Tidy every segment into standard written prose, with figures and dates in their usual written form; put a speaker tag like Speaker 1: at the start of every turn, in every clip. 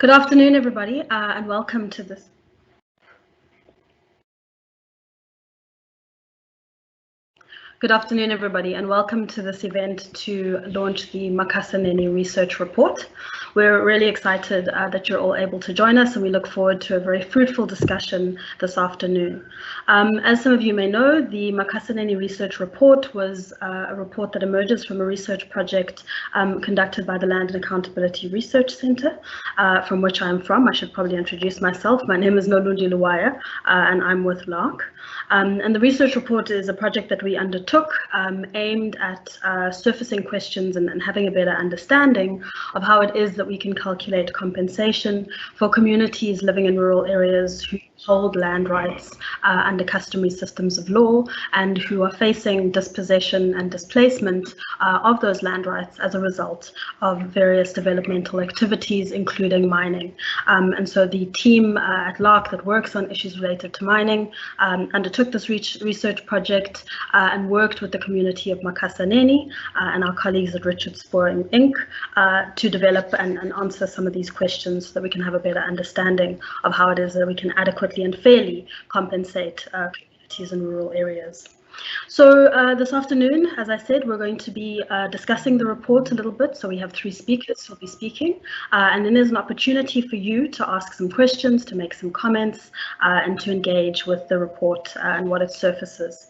Speaker 1: Good afternoon, everybody, and welcome to this. Good afternoon, everybody, and welcome to this event to launch the Makhasaneni research report. We're really excited that you're all able to join us, and we look forward to a very fruitful discussion this afternoon. As some of you may know, the Makhasaneni research report was a report that emerges from a research project conducted by the Land and Accountability Research Centre, from which I'm from. I should probably introduce myself. My name is Nolundi Luwaya, and I'm with LARC. And the research report is a project that we undertook aimed at surfacing questions and having a better understanding of how it is that we can calculate compensation for communities living in rural areas who hold land rights under customary systems of law and who are facing dispossession and displacement of those land rights as a result of various developmental activities, including mining. And so the team at LARC that works on issues related to mining undertook this research project and worked with the community of Makhasaneni and our colleagues at Richard Spoor Inc. To develop and answer some of these questions so that we can have a better understanding of how it is that we can adequately and fairly compensate communities in rural areas. So this afternoon, as I said, we're going to be discussing the report a little bit. So we have 3 speakers who will be speaking, and then there's an opportunity for you to ask some questions, to make some comments, and to engage with the report and what it surfaces.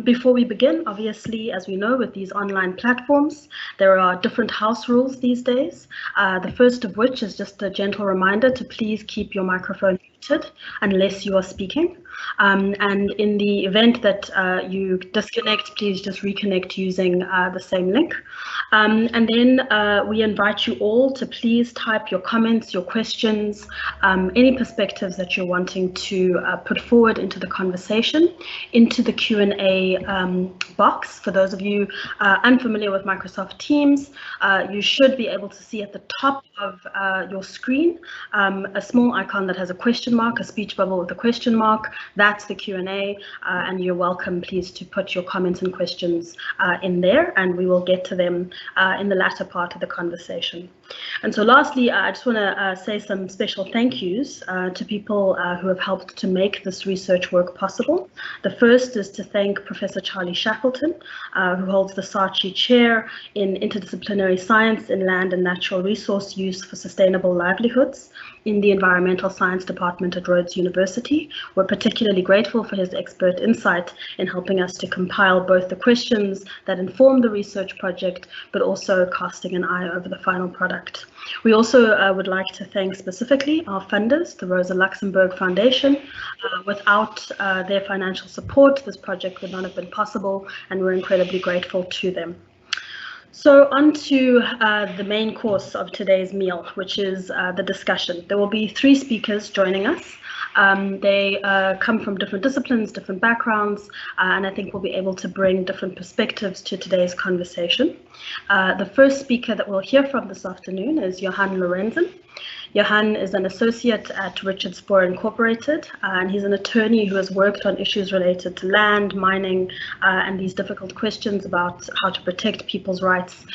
Speaker 1: Before we begin, obviously, as we know, with these online platforms, there are different house rules these days. The first of which is just a gentle reminder to please keep your microphone muted unless you are speaking. And in the event that you disconnect, please just reconnect using the same link. And then we invite you all to please type your comments, your questions, any perspectives that you're wanting to put forward into the conversation, into the Q&A box. For those of you unfamiliar with Microsoft Teams, you should be able to see at the top of your screen a small icon that has a question mark, a speech bubble with a question mark. That's the Q&A, and you're welcome, please, to put your comments and questions in there, and we will get to them in the latter part of the conversation. And so lastly, I just want to say some special thank yous to people who have helped to make this research work possible. The first is to thank Professor Charlie Shackleton, who holds the Saatchi Chair in Interdisciplinary Science in Land and Natural Resource Use for Sustainable Livelihoods in the Environmental Science Department at Rhodes University. We're particularly grateful for his expert insight in helping us to compile both the questions that inform the research project, but also casting an eye over the final product. We also would like to thank specifically our funders, the Rosa Luxemburg Foundation. Without their financial support, this project would not have been possible, and we're incredibly grateful to them. So on to the main course of today's meal, which is the discussion. There will be 3 speakers joining us. They come from different disciplines, different backgrounds, and I think we'll be able to bring different perspectives to today's conversation. The first speaker that we'll hear from this afternoon is Johan Lorenzen. Johan is an associate at Richard Spoor Incorporated, and he's an attorney who has worked on issues related to land, mining, and these difficult questions about how to protect people's rights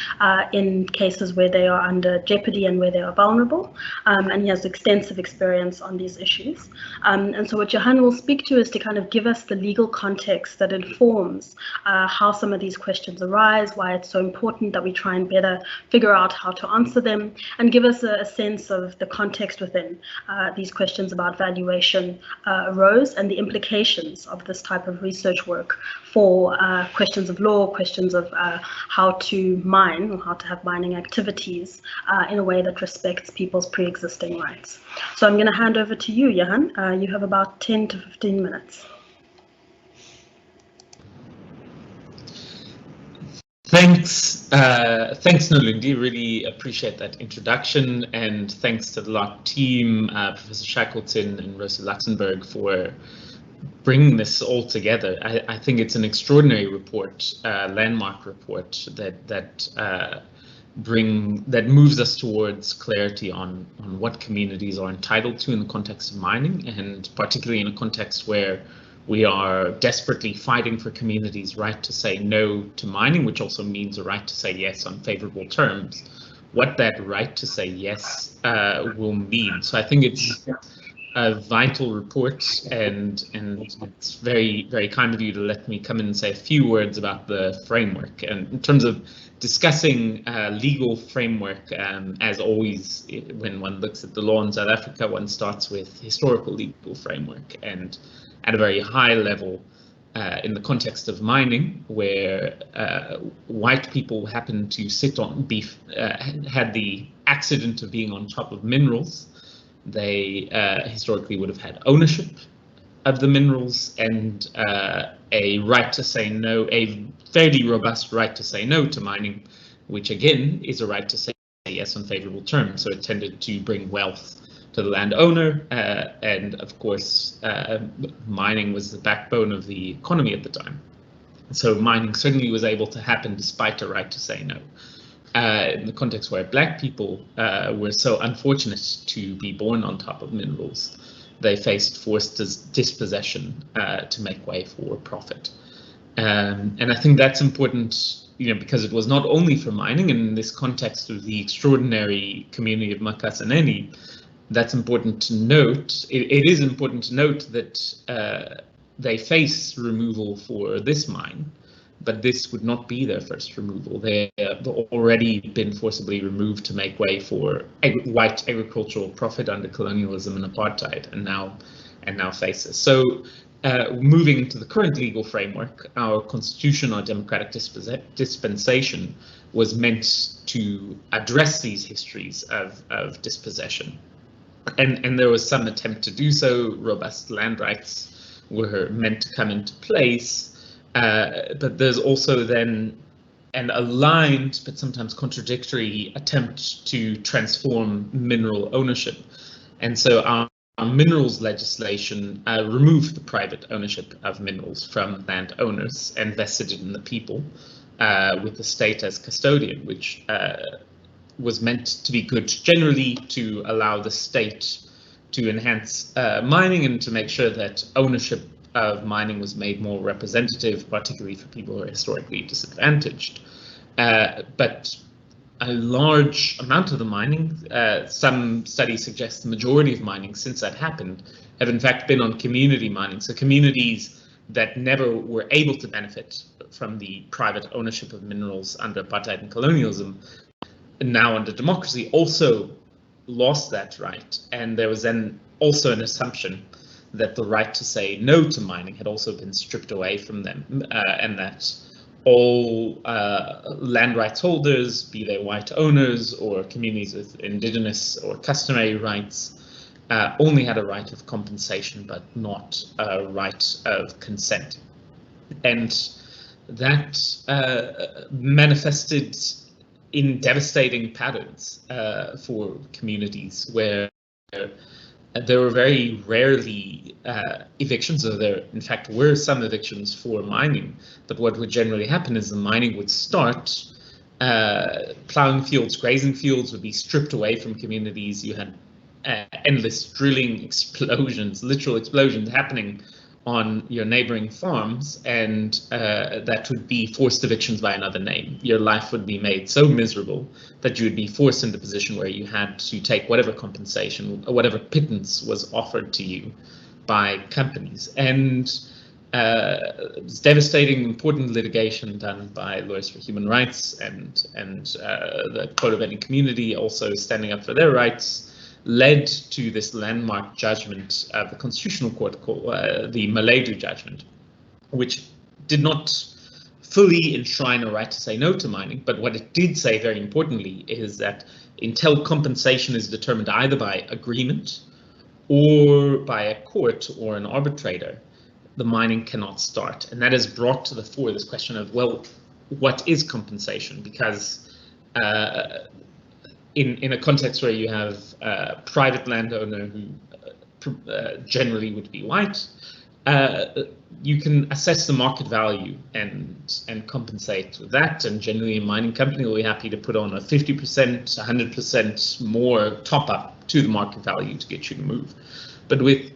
Speaker 1: in cases where they are under jeopardy and where they are vulnerable. And he has extensive experience on these issues. And so what Johan will speak to is to kind of give us the legal context that informs how some of these questions arise, why it's so important that we try and better figure out how to answer them, and give us a sense of the context within these questions about valuation arose and the implications of this type of research work for questions of law, questions of how to mine or how to have mining activities in a way that respects people's pre-existing rights. So I'm going to hand over to you, Johan. You have about 10 to 15 minutes.
Speaker 2: Thanks, Nolundi. Really appreciate that introduction, and thanks to the LARC team, Professor Shackleton and Rosa Luxemburg, for bringing this all together. I think it's an extraordinary report, landmark report that moves us towards clarity on what communities are entitled to in the context of mining, and particularly in a context where we are desperately fighting for communities' right to say no to mining, which also means a right to say yes on favorable terms what that right to say yes will mean. So I think it's a vital report, and it's very kind of you to let me come in and say a few words about the framework. And in terms of discussing legal framework, as always, when one looks at the law in South Africa, one starts with historical legal framework, and at a very high level, in the context of mining, where white people happened to sit on had the accident of being on top of minerals. They historically would have had ownership of the minerals and a right to say no, a fairly robust right to say no to mining, which again is a right to say yes on favorable terms. So it tended to bring wealth to the landowner, and of course, mining was the backbone of the economy at the time. So mining certainly was able to happen despite a right to say no. In the context where Black people were so unfortunate to be born on top of minerals, they faced forced dispossession to make way for profit. And I think that's important, because it was not only for mining. In this context of the extraordinary community of Makhasaneni, that's important to note. It is important to note that they face removal for this mine, but this would not be their first removal. They have already been forcibly removed to make way for white agricultural profit under colonialism and apartheid, and now face this. So moving into the current legal framework, our constitution, our democratic dispensation, was meant to address these histories of dispossession. And there was some attempt to do so. Robust land rights were meant to come into place. But there's also then an aligned but sometimes contradictory attempt to transform mineral ownership. And so our minerals legislation removed the private ownership of minerals from landowners and vested it in the people, with the state as custodian, which was meant to be good generally, to allow the state to enhance mining and to make sure that ownership of mining was made more representative, particularly for people who are historically disadvantaged. But a large amount of the mining, some studies suggest the majority of mining since that happened, have in fact been on community mining. So communities that never were able to benefit from the private ownership of minerals under apartheid and colonialism, now under democracy, also lost that right. And there was then also an assumption that the right to say no to mining had also been stripped away from them, and that all land rights holders, be they white owners or communities with indigenous or customary rights, only had a right of compensation but not a right of consent. And that manifested in devastating patterns for communities where there were very rarely evictions, or there in fact were some evictions for mining, but what would generally happen is the mining would start, plowing fields, grazing fields would be stripped away from communities. You had endless drilling explosions, literal explosions happening on your neighboring farms, and that would be forced evictions by another name. Your life would be made so miserable that you would be forced into a position where you had to take whatever compensation, or whatever pittance was offered to you by companies. And it's devastating, important litigation done by lawyers for human rights and the Code of Any community also standing up for their rights, led to this landmark judgment of the Constitutional Court called the Maledu judgment, which did not fully enshrine a right to say no to mining, but what it did say very importantly is that until compensation is determined either by agreement or by a court or an arbitrator, the mining cannot start. And that has brought to the fore this question of, well, what is compensation? Because in a context where you have a private landowner who generally would be white, you can assess the market value and compensate with that. And generally a mining company will be happy to put on a 50%, 100% more top up to the market value to get you to move. But with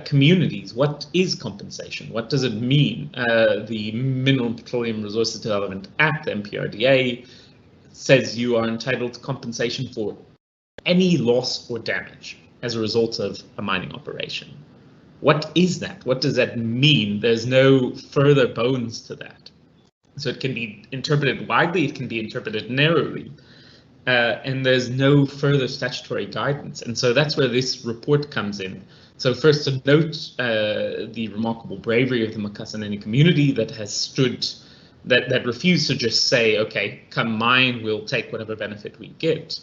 Speaker 2: communities, what is compensation? What does it mean? The Mineral and Petroleum Resources Development Act, the MPRDA, says you are entitled to compensation for any loss or damage as a result of a mining operation. What is that? What does that mean? There's no further bones to that. So it can be interpreted widely, it can be interpreted narrowly, and there's no further statutory guidance. And so that's where this report comes in. So first to note the remarkable bravery of the Makhasaneni community that has stood, that refused to just say, okay, come mine, we'll take whatever benefit we get.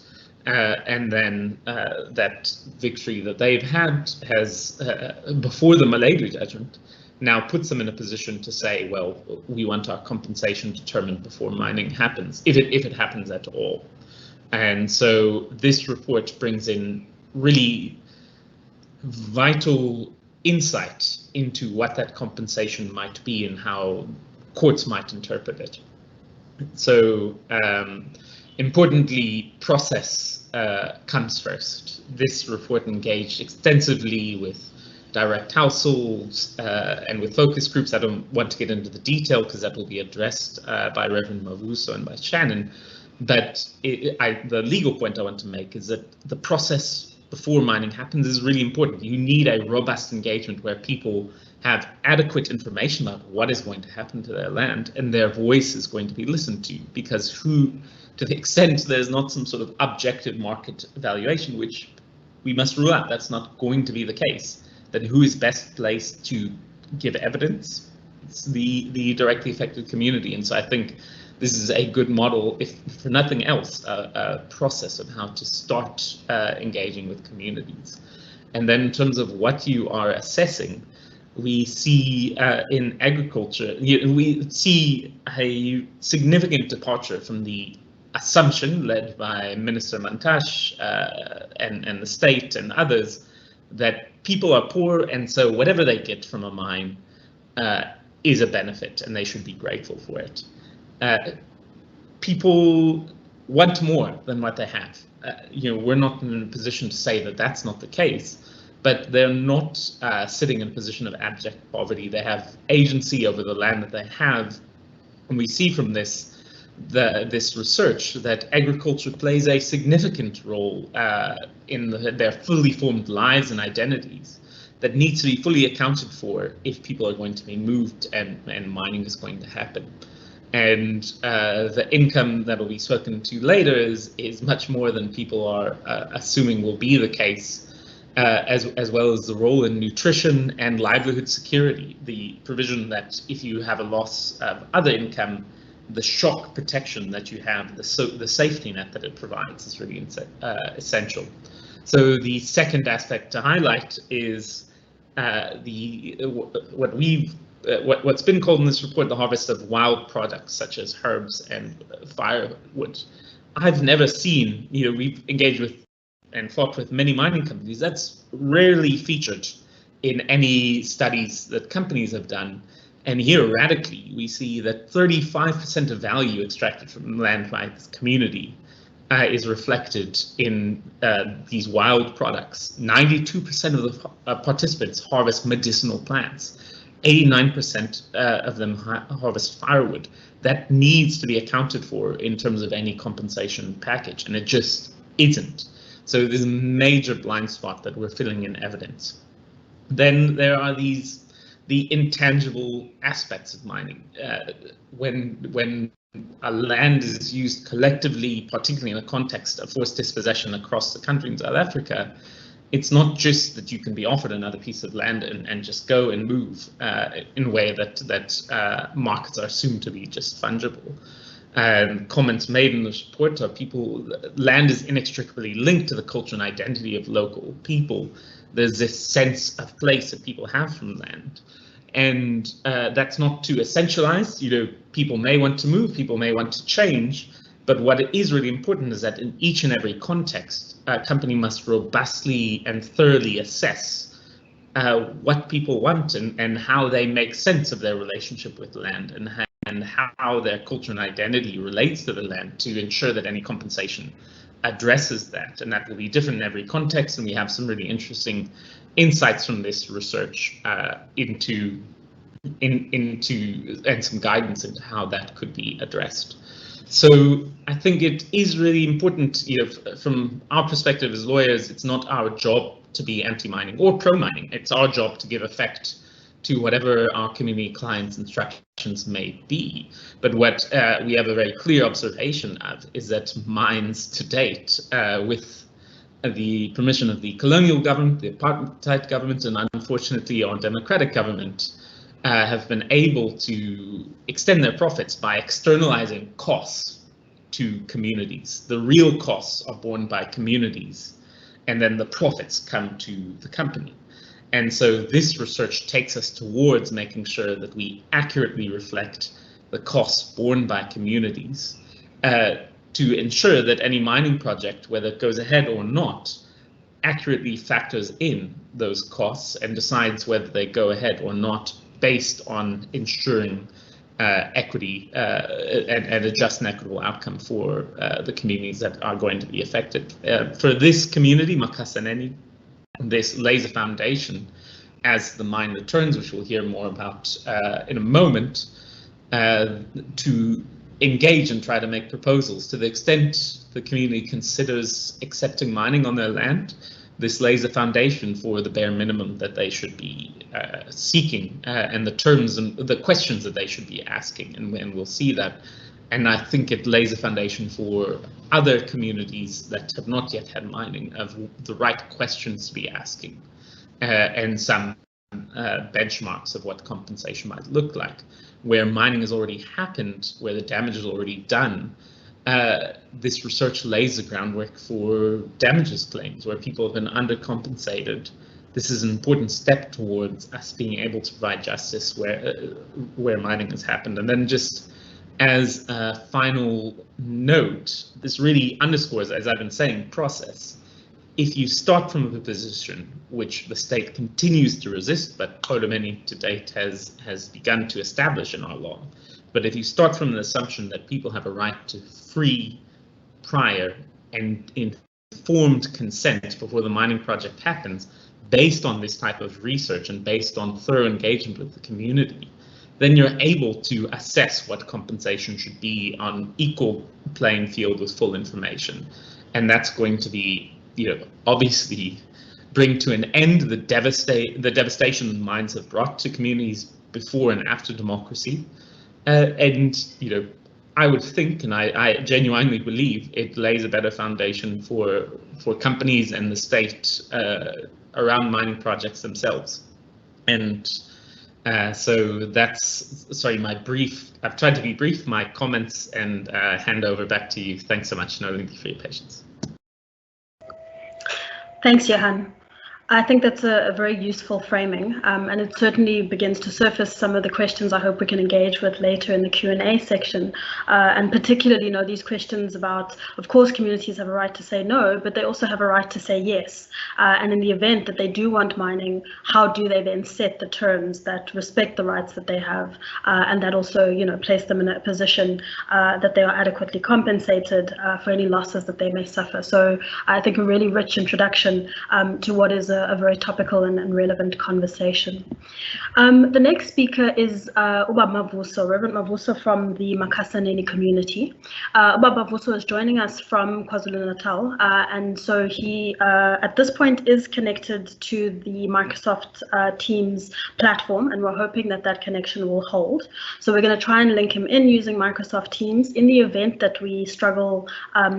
Speaker 2: And then that victory that they've had has, before the Malay judgment, now puts them in a position to say, well, we want our compensation determined before mining happens, if it happens at all. And so this report brings in really vital insight into what that compensation might be and how courts might interpret it. So importantly, process comes first. This report engaged extensively with direct households and with focus groups. I don't want to get into the detail because that will be addressed by Reverend Mavuso and by Shannon. But the legal point I want to make is that the process before mining happens is really important. You need a robust engagement where people have adequate information about what is going to happen to their land, and their voice is going to be listened to, because to the extent there's not some sort of objective market evaluation, which we must rule out, that's not going to be the case, then who is best placed to give evidence? It's the directly affected community. And so I think this is a good model, if for nothing else, a process of how to start engaging with communities. And then in terms of what you are assessing, we see in agriculture, we see a significant departure from the assumption led by Minister Mantash and the state and others that people are poor, and so whatever they get from a mine is a benefit and they should be grateful for it. People want more than what they have. We're not in a position to say that that's not the case, but they're not sitting in a position of abject poverty. They have agency over the land that they have, and we see from this research that agriculture plays a significant role in their fully formed lives and identities that needs to be fully accounted for if people are going to be moved and mining is going to happen. And the income that will be spoken to later is much more than people are assuming will be the case, as well as the role in nutrition and livelihood security. The provision that if you have a loss of other income, the shock protection that you have, the safety net that it provides is really essential. So the second aspect to highlight is what's been called in this report the harvest of wild products such as herbs and firewood. I've never seen, we've engaged with and fought with many mining companies. That's rarely featured in any studies that companies have done. And here, radically, we see that 35% of value extracted from land by this community is reflected in these wild products. 92% of the participants harvest medicinal plants. 89% of them harvest firewood. That needs to be accounted for in terms of any compensation package, and it just isn't. So there's a major blind spot that we're filling in evidence. Then there are the intangible aspects of mining. When a land is used collectively, particularly in the context of forced dispossession across the country in South Africa, it's not just that you can be offered another piece of land and just go and move in a way that markets are assumed to be just fungible. And comments made in this report are land is inextricably linked to the culture and identity of local people. There's this sense of place that people have from land. And that's not too essentialized. People may want to move, people may want to change, but what is really important is that in each and every context, a company must robustly and thoroughly assess what people want and how they make sense of their relationship with land and how their culture and identity relates to the land to ensure that any compensation addresses that. And that will be different in every context, and we have some really interesting insights from this research into and some guidance into how that could be addressed. So I think it is really important, from our perspective as lawyers, it's not our job to be anti-mining or pro-mining. It's our job to give effect to whatever our community clients' instructions may be. But what we have a very clear observation of is that mines to date, with the permission of the colonial government, the apartheid government, and unfortunately our democratic government, have been able to extend their profits by externalizing costs to communities. The real costs are borne by communities, and then the profits come to the company. And so this research takes us towards making sure that we accurately reflect the costs borne by communities, to ensure that any mining project, whether it goes ahead or not, accurately factors in those costs and decides whether they go ahead or not based on ensuring equity and a just and equitable outcome for the communities that are going to be affected. For this community, Makhasaneni, this lays a foundation as the mine returns, which we'll hear more about in a moment, to engage and try to make proposals. To the extent the community considers accepting mining on their land, this lays a foundation for the bare minimum that they should be seeking, and the terms and the questions that they should be asking, and we'll see that. And I think it lays a foundation for other communities that have not yet had mining of the right questions to be asking, and some benchmarks of what compensation might look like. Where mining has already happened, where the damage is already done, this research lays the groundwork for damages claims, where people have been undercompensated. This is an important step towards us being able to provide justice where mining has happened. And then just as a final note, this really underscores, as I've been saying, process. If you start from a position which the state continues to resist, but Makhasaneni to date has begun to establish in our law, but if you start from the assumption that people have a right to free, prior, and informed consent before the mining project happens, based on this type of research and based on thorough engagement with the community, then you're able to assess what compensation should be on equal playing field with full information. And that's going to be, obviously bring to an end the devastation mines have brought to communities before and after democracy. I would think, and I genuinely believe, it lays a better foundation for companies and the state around mining projects themselves. And so that's, sorry, my brief, I've tried to be brief, my comments, and hand over back to you. Thanks so much, Nolindi, for your patience.
Speaker 1: Thanks, Johan. I think that's a very useful framing, and it certainly begins to surface some of the questions I hope we can engage with later in the Q&A section, and particularly, these questions about, of course, communities have a right to say no, but they also have a right to say yes. And in the event that they do want mining, how do they then set the terms that respect the rights that they have, and that also, place them in a position that they are adequately compensated for any losses that they may suffer. So I think a really rich introduction to what is a very topical and relevant conversation. The next speaker is Uba Mavuso, Reverend Mavuso from the Makhasaneni community. Uba Mavuso is joining us from KwaZulu-Natal, and so he, at this point, is connected to the Microsoft Teams platform, and we're hoping that that connection will hold. So we're going to try and link him in using Microsoft Teams. In the event that we struggle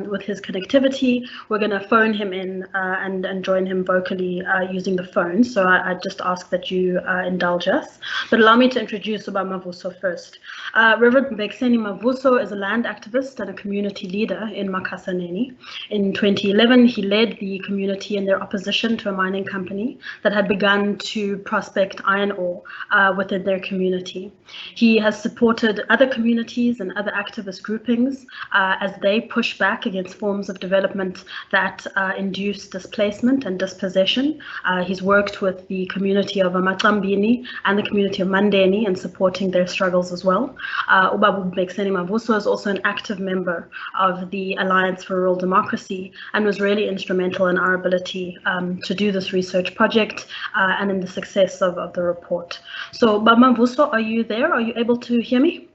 Speaker 1: with his connectivity, we're going to phone him in and join him vocally using the phone. So I just ask that you indulge us. But allow me to introduce Uba Mavuso first. Reverend Makhasaneni Mavuso is a land activist and a community leader in Makhasaneni. In 2011, he led the community in their opposition to a mining company that had begun to prospect iron ore within their community. He has supported other communities and other activist groupings as they push back against forms of development that induce displacement and dispossession. He's worked with the community of Amacambini and the community of Mandeni in supporting their struggles as well. Uba Makhasaneni Mavuso is also an active member of the Alliance for Rural Democracy and was really instrumental in our ability to do this research project and in the success of the report. So, Uba Mavuso, are you there? Are you able to hear me?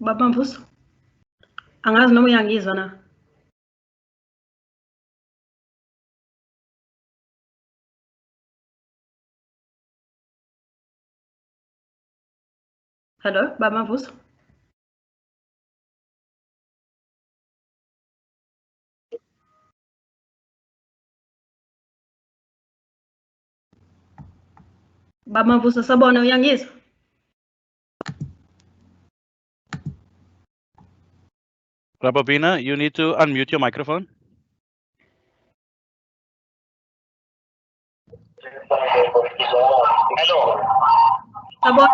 Speaker 1: Baba Mvuso, angazi noma uyangizwa na? Hello, Baba Mvuso. Baba Mvuso, sabona uyangizwa?
Speaker 3: Rabobina, you need to unmute your microphone.
Speaker 4: Hello.
Speaker 1: Sabona.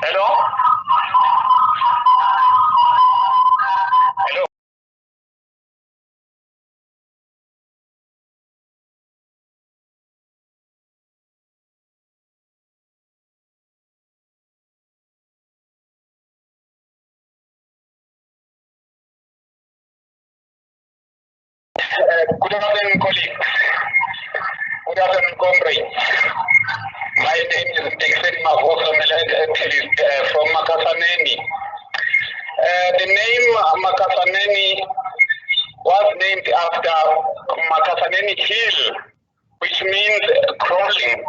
Speaker 4: Hello. Hello. Good afternoon, colleagues. Good afternoon, comrades. My name is Makhasaneni from Makhasaneni. The name Makhasaneni was named after Makhasaneni Hill, which means crawling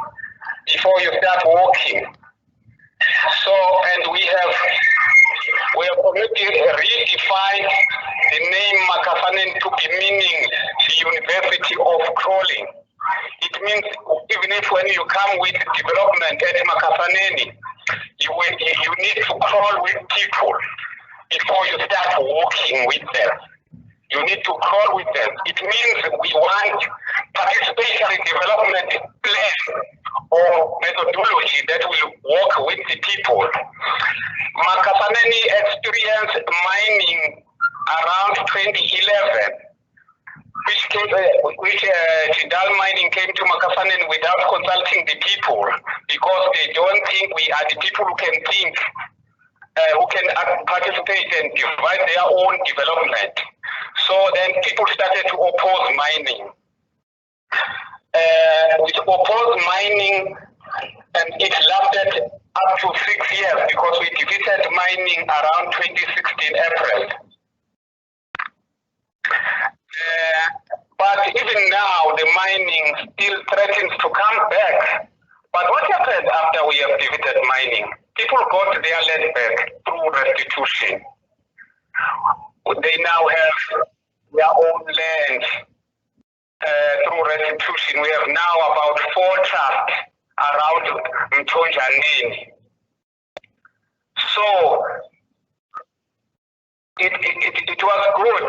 Speaker 4: before you start walking. So, and we have redefined the name Makhasaneni to be meaning the University of Crawling. It means even if when you come with development at Makhasaneni, you need to crawl with people before you start walking with them. You need to crawl with them. It means we want participatory development plan or methodology that will work with the people. Makhasaneni experienced mining around 2011, which Tidal mining came to Makhasaneni without consulting the people because they don't think we are the people who can think, who can participate and provide their own development. So then people started to oppose mining. We opposed mining, and it lasted up to 6 years because we defeated mining around 2016 April. But even now, the mining still threatens to come back. But what happened after we have defeated mining? People got their land back through restitution. They now have their own land through restitution. We have now about 4 trusts around Makhasaneni. So it was good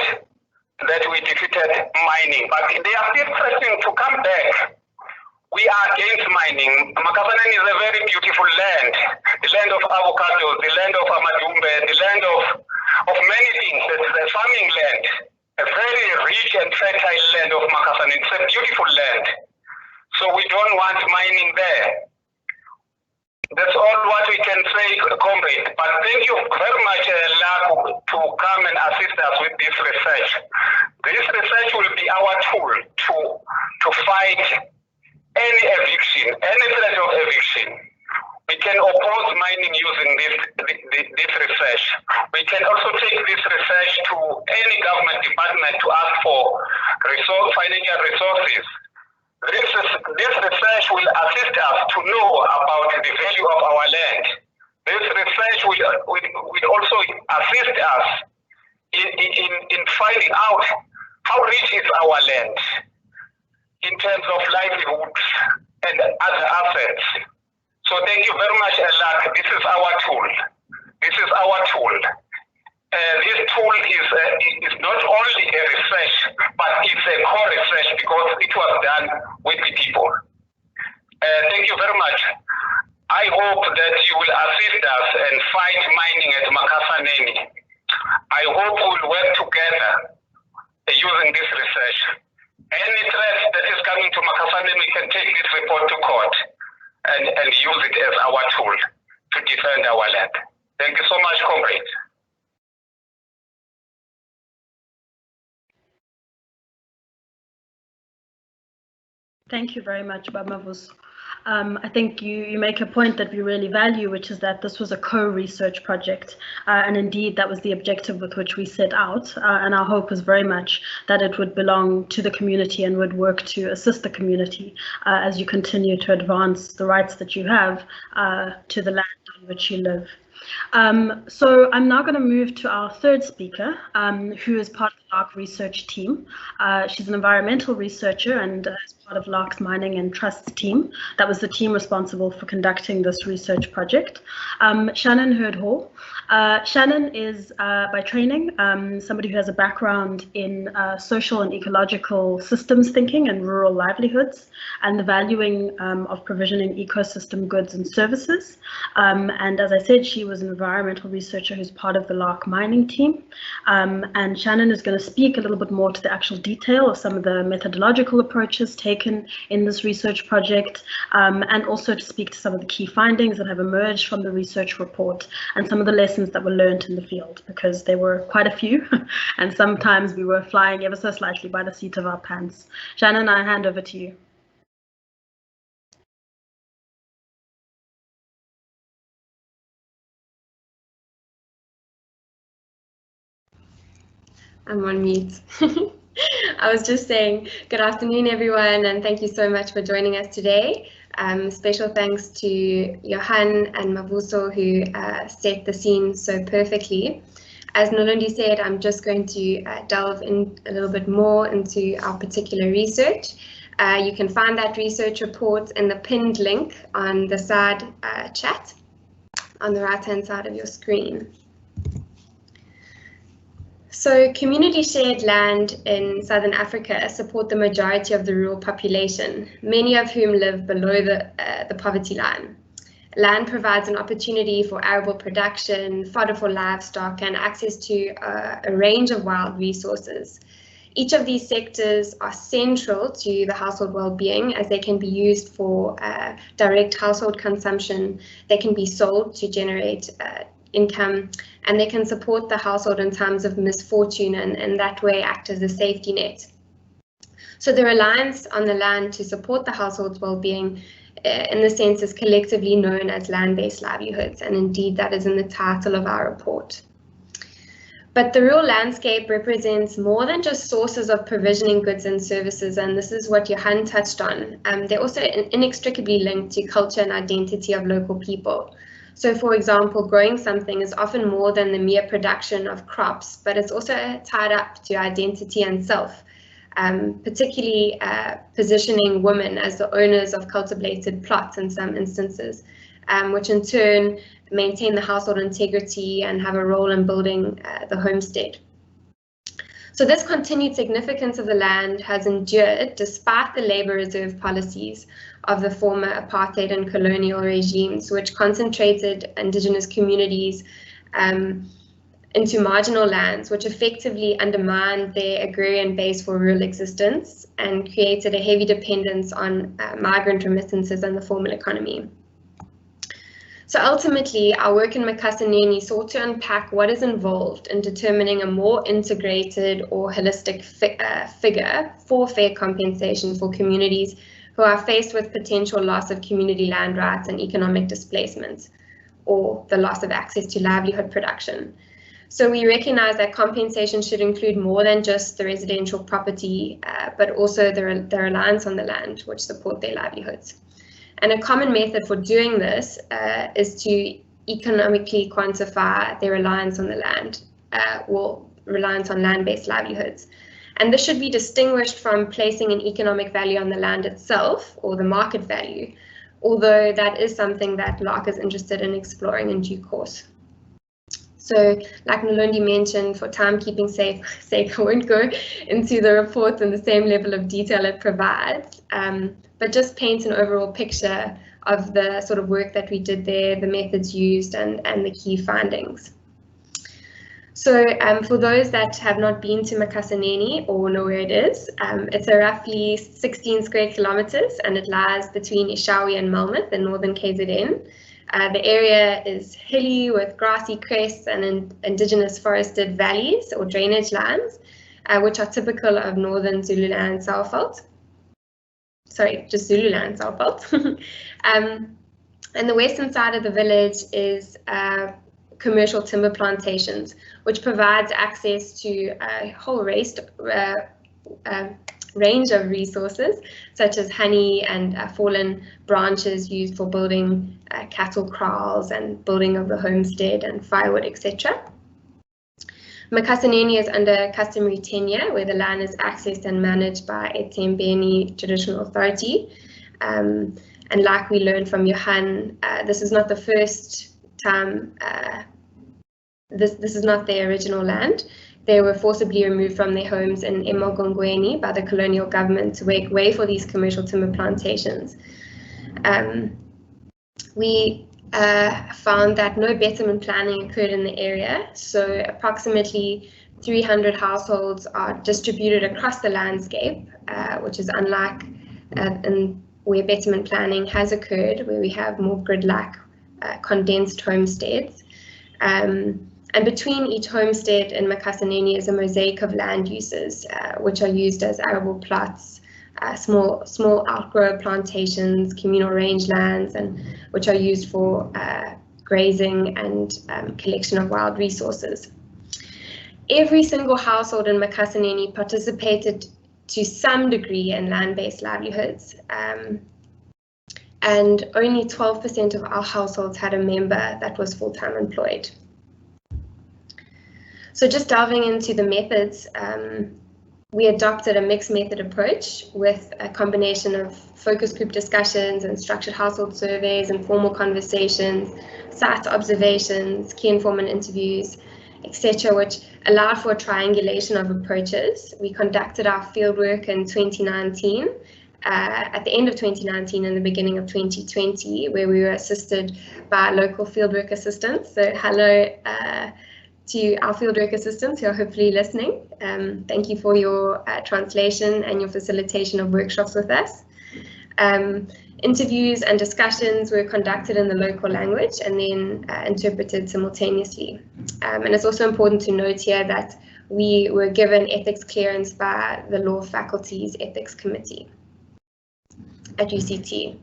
Speaker 4: that we defeated mining, but they are still threatening to come back. We are against mining. Makhasaneni is a very beautiful land, the land of avocados, the land of amadumbe, the land of many things. It's a farming land, a very rich and fertile land of Makhasaneni. It's a beautiful land. So we don't want mining there. That's all what we can say, comrade. But thank you very much, Laku, to come and assist us with this research. This research will be our tool to fight any eviction, any threat of eviction. We can oppose mining using this research. We can also take this research to any government department to ask for financial resources. This research will assist us to know about the value of our land. This research will also assist us in finding out how rich is our land in terms of livelihoods and other assets. So thank you very much, Elak. This is our tool. This is our tool. This tool is not only a research, but it's a core research because it was done with the people. Thank you very much. I hope that you will assist us and fight mining at Makhasaneni. I hope we'll work together using this research. Any threat that is coming to Makhasaneni, we can take this report to court and use it as our tool to defend our land. Thank you so much, comrades.
Speaker 1: Thank you very much, Baba Mvuso. I think you make a point that we really value, which is that this was a co-research project, and indeed that was the objective with which we set out, and our hope was very much that it would belong to the community and would work to assist the community as you continue to advance the rights that you have to the land on which you live. So I'm now going to move to our third speaker, who is part of the LARC research team. She's an environmental researcher and is part of LARC's mining and trusts team. That was the team responsible for conducting this research project. Shannon Hurd-Hall. Shannon is, by training, somebody who has a background in social and ecological systems thinking and rural livelihoods, and the valuing of provisioning ecosystem goods and services. And as I said, she was an environmental researcher who's part of the LARC mining team. And Shannon is going to speak a little bit more to the actual detail of some of the methodological approaches taken in this research project, and also to speak to some of the key findings that have emerged from the research report and some of the lessons that were learned in the field, because there were quite a few, and sometimes we were flying ever so slightly by the seat of our pants. Shannon, I hand over to you.
Speaker 5: I'm on mute. I was just saying good afternoon, everyone, and thank you so much for joining us today. Special thanks to Johan and Mavuso, who set the scene so perfectly. As Nolondi said, I'm just going to delve in a little bit more into our particular research. You can find that research report in the pinned link on the side chat on the right-hand side of your screen. So community shared land in Southern Africa support the majority of the rural population, many of whom live below the poverty line. Land provides an opportunity for arable production, fodder for livestock, and access to a range of wild resources. Each of these sectors are central to the household well-being, as they can be used for direct household consumption. They can be sold to generate income, and they can support the household in times of misfortune and that way act as a safety net. So the reliance on the land to support the household's well-being in the sense is collectively known as land-based livelihoods, and indeed that is in the title of our report. But the rural landscape represents more than just sources of provisioning goods and services, and this is what Johan touched on. They're also inextricably linked to culture and identity of local people. So, for example, growing something is often more than the mere production of crops, but it's also tied up to identity and self, particularly positioning women as the owners of cultivated plots in some instances, which in turn maintain the household integrity and have a role in building the homestead. So this continued significance of the land has endured despite the labour reserve policies of the former apartheid and colonial regimes, which concentrated indigenous communities into marginal lands, which effectively undermined their agrarian base for rural existence and created a heavy dependence on migrant remittances and the formal economy. So ultimately, our work in Makhasaneni sought to unpack what is involved in determining a more integrated or holistic figure for fair compensation for communities who are faced with potential loss of community land rights and economic displacement, or the loss of access to livelihood production. So we recognize that compensation should include more than just the residential property, but also the reliance on the land, which support their livelihoods. And a common method for doing this is to economically quantify their reliance on the land, or reliance on land-based livelihoods. And this should be distinguished from placing an economic value on the land itself, or the market value, although that is something that LARC is interested in exploring in due course. So, like Nolondi mentioned, for timekeeping sake, I won't go into the report in the same level of detail it provides, but just paint an overall picture of the sort of work that we did there, the methods used, and the key findings. So for those that have not been to Makhasaneni or know where it is, it's a roughly 16 square kilometers, and it lies between Ishawi and Malmeth in northern KZN. The area is hilly with grassy crests and indigenous forested valleys or drainage lines, which are typical of northern Zululand Southveld. sorry, just Zululand, our fault. And the western side of the village is commercial timber plantations, which provides access to a whole range of resources, such as honey and fallen branches used for building cattle kraals and building of the homestead and firewood, etc. Makhasaneni is under customary tenure, where the land is accessed and managed by a Tembeni traditional authority. And like we learned from Johan, this is not the first time, this is not their original land. They were forcibly removed from their homes in Emogongweni by the colonial government to make way for these commercial timber plantations. We found that no betterment planning occurred in the area, so approximately 300 households are distributed across the landscape, which is unlike where betterment planning has occurred, where we have more grid-like condensed homesteads. And between each homestead in Makhasaneni is a mosaic of land uses, which are used as arable plots, small outgrow plantations, communal rangelands, and which are used for grazing and collection of wild resources. Every single household in Makhasaneni participated to some degree in land-based livelihoods, and only 12% of our households had a member that was full-time employed. So just delving into the methods, we adopted a mixed method approach with a combination of focus group discussions and structured household surveys, informal conversations, site observations, key informant interviews, etc., which allowed for a triangulation of approaches. We conducted our fieldwork in 2019, at the end of 2019 and the beginning of 2020, where we were assisted by local fieldwork assistants. So hello to our fieldwork assistants who are hopefully listening. Thank you for your translation and your facilitation of workshops with us. Interviews and discussions were conducted in the local language and then interpreted simultaneously. And it's also important to note here that we were given ethics clearance by the Law Faculty's Ethics Committee at UCT.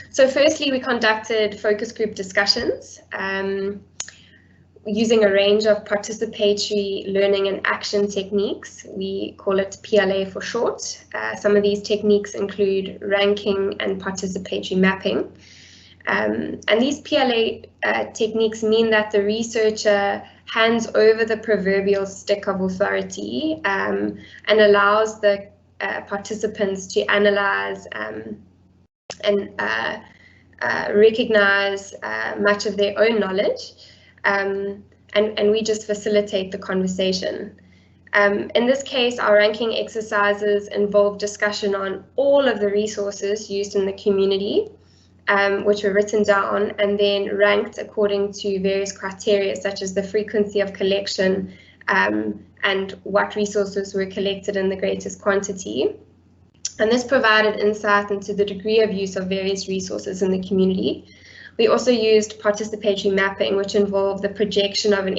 Speaker 5: So firstly, we conducted focus group discussions using a range of participatory learning and action techniques. We call it PLA for short. Some of these techniques include ranking and participatory mapping. And these PLA techniques mean that the researcher hands over the proverbial stick of authority and allows the participants to analyze and recognize much of their own knowledge. And we just facilitate the conversation. In this case, our ranking exercises involve discussion on all of the resources used in the community, which were written down and then ranked according to various criteria, such as the frequency of collection and what resources were collected in the greatest quantity. And this provided insight into the degree of use of various resources in the community. We also used participatory mapping, which involved the projection of an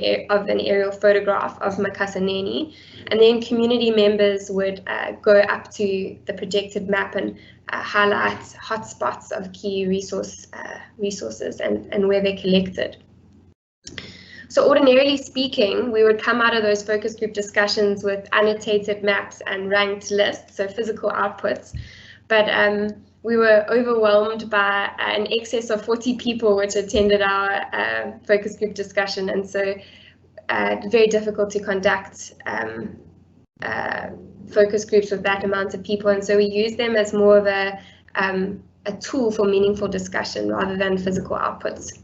Speaker 5: aerial photograph of Makhasaneni, and then community members would go up to the projected map and highlight hotspots of key resources and where they're collected. So ordinarily speaking, we would come out of those focus group discussions with annotated maps and ranked lists, so physical outputs, but we were overwhelmed by an excess of 40 people which attended our focus group discussion, and so very difficult to conduct focus groups with that amount of people, and so we use them as more of a tool for meaningful discussion rather than physical outputs.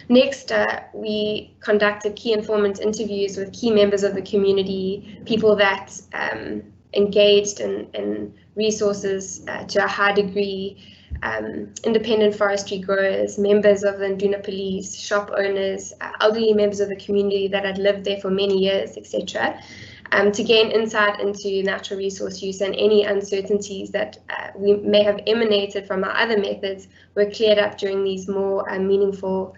Speaker 5: Next, we conducted key informant interviews with key members of the community, people that engaged in resources to a high degree, independent forestry growers, members of the Nduna police, shop owners, elderly members of the community that had lived there for many years, etc., to gain insight into natural resource use, and any uncertainties that we may have emanated from our other methods were cleared up during these more meaningful,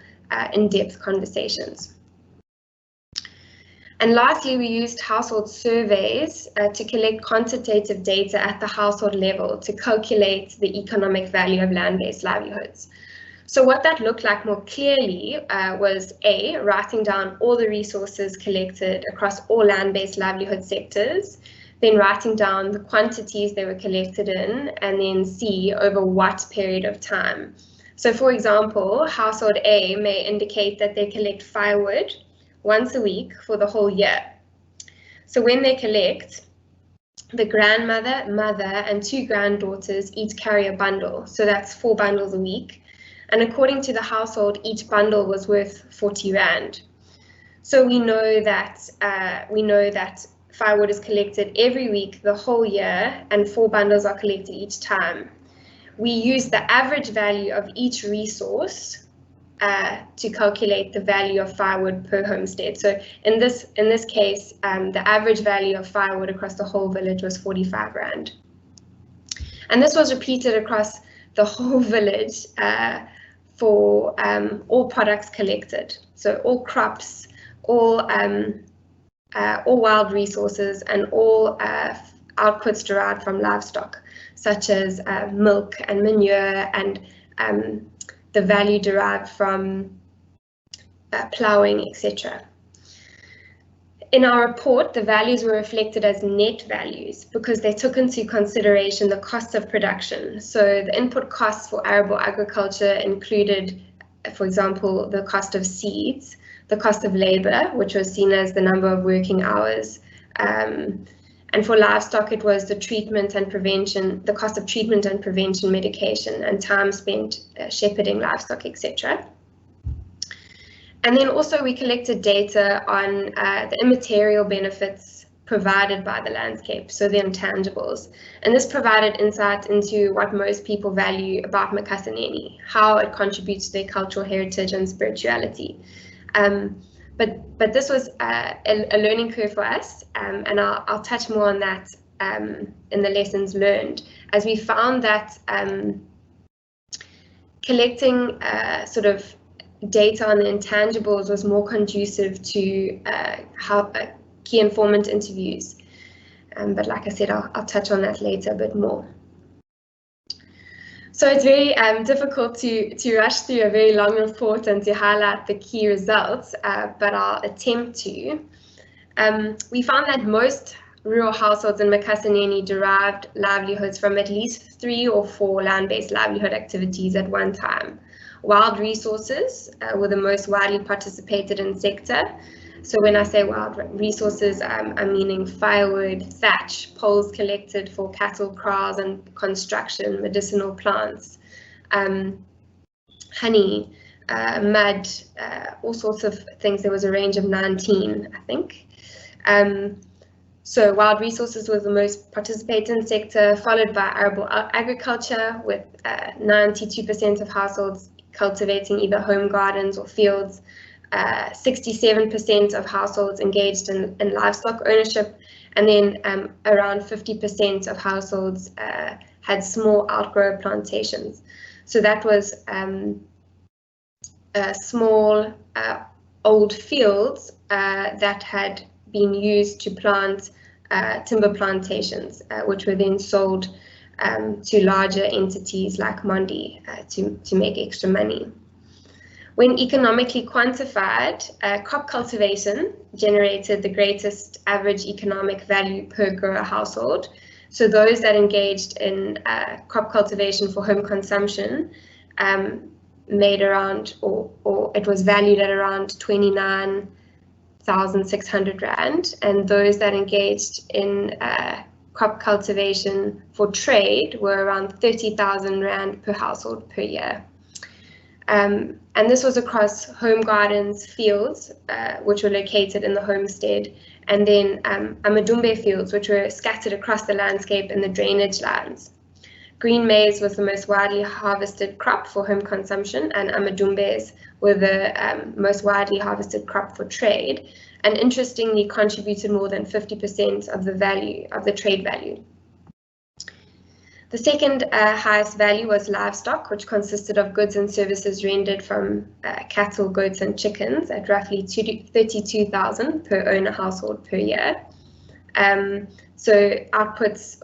Speaker 5: in-depth conversations. And lastly, we used household surveys to collect quantitative data at the household level to calculate the economic value of land-based livelihoods. So what that looked like more clearly was A, writing down all the resources collected across all land-based livelihood sectors, then writing down the quantities they were collected in, and then C, over what period of time. So for example, household A may indicate that they collect firewood once a week for the whole year. So when they collect, the grandmother, mother, and 2 granddaughters each carry a bundle. So that's 4 bundles a week. And according to the household, each bundle was worth 40 Rand. So we know that firewood is collected every week the whole year, and 4 bundles are collected each time. We use the average value of each resource to calculate the value of firewood per homestead. So in this case, the average value of firewood across the whole village was 45 Rand. And this was repeated across the whole village for all products collected. So all crops, all wild resources, and all outputs derived from livestock, such as milk and manure, and the value derived from ploughing, etc. In our report, the values were reflected as net values because they took into consideration the cost of production. So the input costs for arable agriculture included, for example, the cost of seeds, the cost of labor, which was seen as the number of working hours, and for livestock, it was the treatment and prevention, the cost of treatment and prevention medication, and time spent shepherding livestock, etc. And then also we collected data on the immaterial benefits provided by the landscape, so the intangibles. And this provided insight into what most people value about Makhasaneni, how it contributes to their cultural heritage and spirituality. But this was a learning curve for us, and I'll touch more on that in the lessons learned, as we found that collecting sort of data on the intangibles was more conducive to key informant interviews. But like I said, I'll touch on that later a bit more. So it's very difficult to rush through a very long report and to highlight the key results, but I'll attempt to. We found that most rural households in Makhasaneni derived livelihoods from at least 3 or 4 land-based livelihood activities at one time. Wild resources were the most widely participated in sector. So when I say wild resources, I'm meaning firewood, thatch, poles collected for cattle, kraals, and construction, medicinal plants, honey, mud, all sorts of things. There was a range of 19, I think. So wild resources was the most participating sector, followed by arable agriculture, with 92% of households cultivating either home gardens or fields. 67% of households engaged in livestock ownership, and then around 50% of households had small outgrow plantations. So that was small old fields that had been used to plant timber plantations, which were then sold to larger entities like Mondi to make extra money. When economically quantified, crop cultivation generated the greatest average economic value per grower household. So those that engaged in crop cultivation for home consumption made around, or it was valued at around 29,600 Rand, and those that engaged in crop cultivation for trade were around 30,000 Rand per household per year. And this was across home gardens, fields, which were located in the homestead, and then amadumbe fields, which were scattered across the landscape in the drainage lands. Green maize was the most widely harvested crop for home consumption, and amadumbes were the most widely harvested crop for trade, and interestingly contributed more than 50% of the value of the trade value. The second highest value was livestock, which consisted of goods and services rendered from cattle, goats, and chickens at roughly 32,000 per owner household per year. So outputs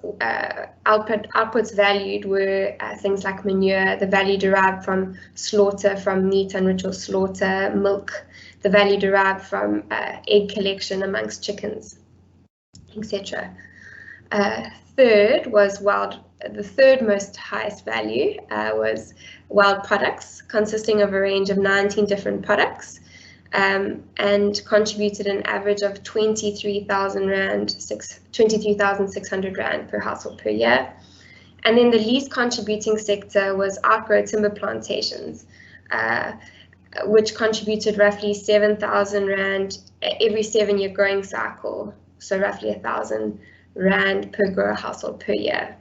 Speaker 5: valued were things like manure, the value derived from slaughter, from meat and ritual slaughter, milk, the value derived from egg collection amongst chickens, etc. Third was the third most highest value was wild products, consisting of a range of 19 different products, and contributed an average of 23,600 Rand per household per year. And then the least contributing sector was outgrow timber plantations, which contributed roughly 7,000 Rand every 7-year growing cycle, so roughly 1,000 Rand per grower household per year.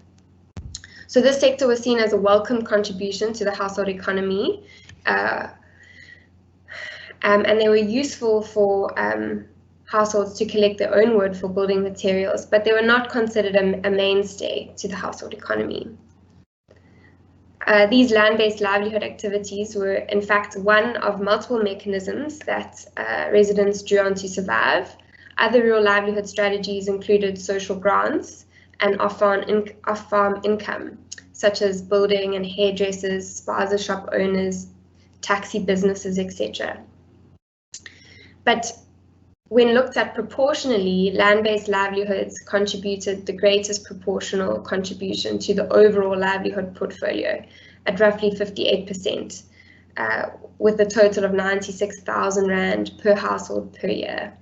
Speaker 5: So this sector was seen as a welcome contribution to the household economy, and they were useful for households to collect their own wood for building materials, but they were not considered a mainstay to the household economy. These land-based livelihood activities were in fact one of multiple mechanisms that residents drew on to survive. Other rural livelihood strategies included social grants and off-farm income, such as building and hairdressers, spaza shop owners, taxi businesses, etc. But when looked at proportionally, land-based livelihoods contributed the greatest proportional contribution to the overall livelihood portfolio at roughly 58%, with a total of 96,000 Rand per household per year.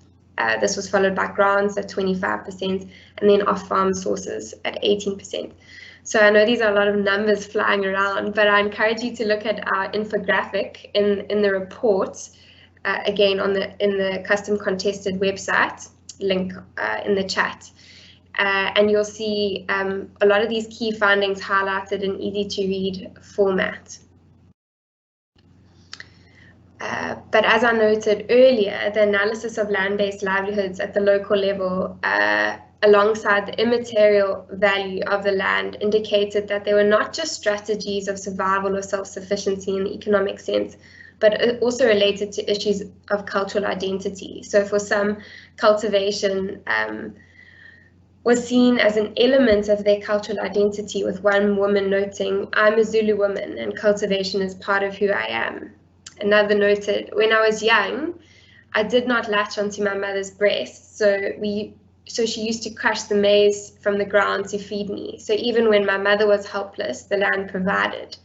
Speaker 5: This was followed by grants at 25% and then off-farm sources at 18%. So I know these are a lot of numbers flying around, but I encourage you to look at our infographic in the report, again in the custom contested website, link in the chat. And you'll see a lot of these key findings highlighted in easy to read format. But as I noted earlier, the analysis of land-based livelihoods at the local level, alongside the immaterial value of the land, indicated that they were not just strategies of survival or self-sufficiency in the economic sense, but also related to issues of cultural identity. So for some, cultivation was seen as an element of their cultural identity, with one woman noting, "I'm a Zulu woman and cultivation is part of who I am." Another noted, "When I was young, I did not latch onto my mother's breast, so she used to crush the maize from the ground to feed me. So even when my mother was helpless, the land provided."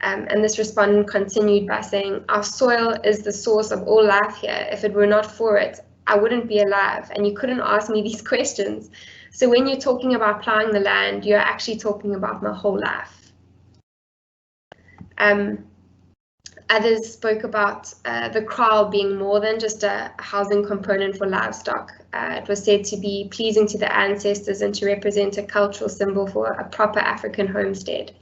Speaker 5: And this respondent continued by saying, "Our soil is the source of all life here. If it were not for it, I wouldn't be alive, and you couldn't ask me these questions. So when you're talking about plowing the land, you're actually talking about my whole life." Others spoke about the kraal being more than just a housing component for livestock. It was said to be pleasing to the ancestors and to represent a cultural symbol for a proper African homestead.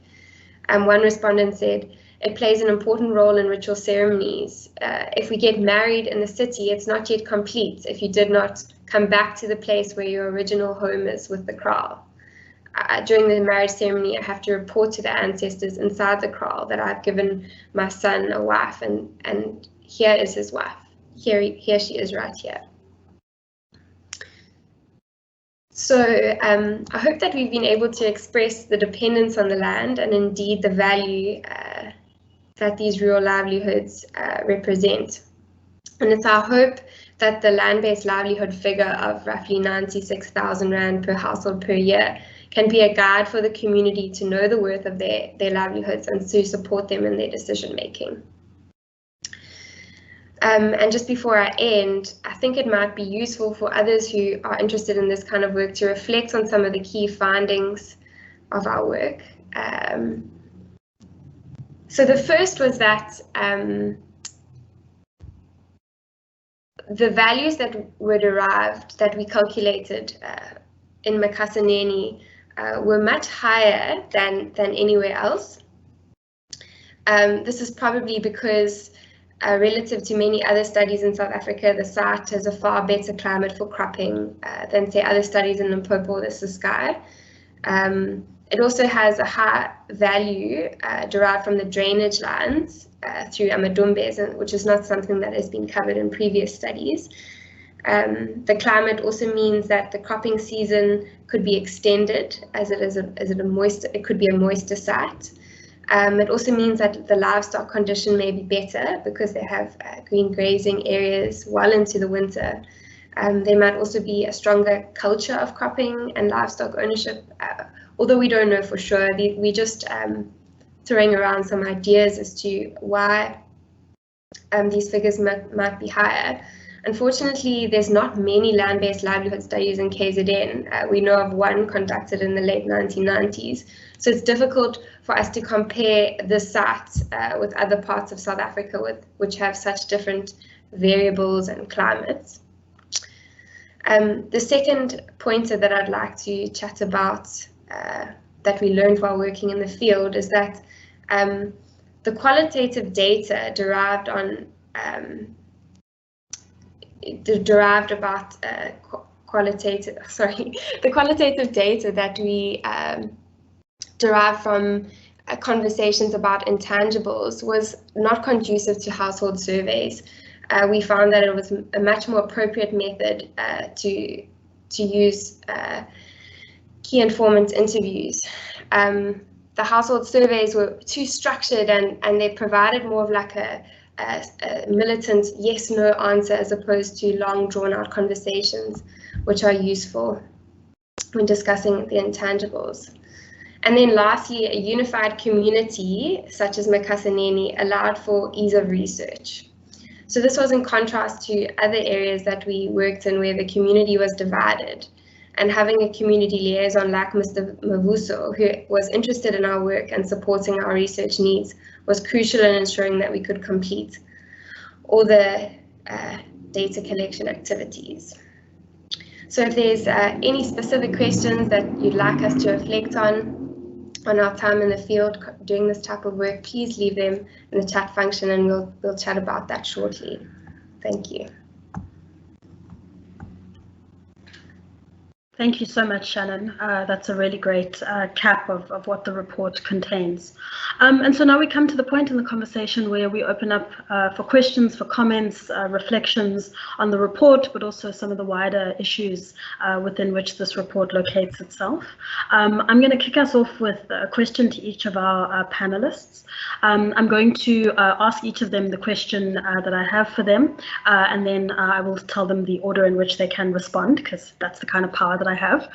Speaker 5: One respondent said, "It plays an important role in ritual ceremonies. If we get married in the city, it's not yet complete if you did not come back to the place where your original home is with the kraal. During the marriage ceremony, I have to report to the ancestors inside the kraal that I've given my son a wife, and here is his wife. Here she is right here." So I hope that we've been able to express the dependence on the land and indeed the value that these rural livelihoods represent. And it's our hope that the land-based livelihood figure of roughly 96,000 Rand per household per year can be a guide for the community to know the worth of their livelihoods and to support them in their decision making. And just before I end, I think it might be useful for others who are interested in this kind of work to reflect on some of the key findings of our work. So the first was that the values that were derived, that we calculated in Makhasaneni, were much higher than anywhere else. This is probably because relative to many other studies in South Africa, the site has a far better climate for cropping than, say, other studies in Limpopo or the Ciskei. It also has a high value derived from the drainage lines through Amadumbes, which is not something that has been covered in previous studies. The climate also means that the cropping season could be extended, as it could be a moister site. It also means that the livestock condition may be better because they have green grazing areas well into the winter. There might also be a stronger culture of cropping and livestock ownership, although we don't know for sure. We just throwing around some ideas as to why these figures might be higher. Unfortunately, there's not many land-based livelihood studies in KZN. We know of one conducted in the late 1990s. So it's difficult for us to compare this site with other parts of South Africa which have such different variables and climates. The second pointer that I'd like to chat about that we learned while working in the field is that the qualitative data derived about the qualitative data that we derived from conversations about intangibles was not conducive to household surveys. We found that it was a much more appropriate method to use key informant interviews. The household surveys were too structured and they provided more of like a militant yes-no answer as opposed to long drawn-out conversations, which are useful when discussing the intangibles. And then lastly, a unified community such as Makhasaneni allowed for ease of research. So this was in contrast to other areas that we worked in where the community was divided. And having a community liaison like Mr. Mavuso, who was interested in our work and supporting our research needs, was crucial in ensuring that we could complete all the data collection activities. So if there's any specific questions that you'd like us to reflect on our time in the field doing this type of work, please leave them in the chat function and we'll chat about that shortly. Thank you.
Speaker 1: Thank you so much, Shannon. That's a really great cap of what the report contains. And so now we come to the point in the conversation where we open up for questions, for comments, reflections on the report, but also some of the wider issues within which this report locates itself. I'm going to kick us off with a question to each of our panelists. I'm going to ask each of them the question that I have for them, and then I will tell them the order in which they can respond, because that's the kind of power that I have.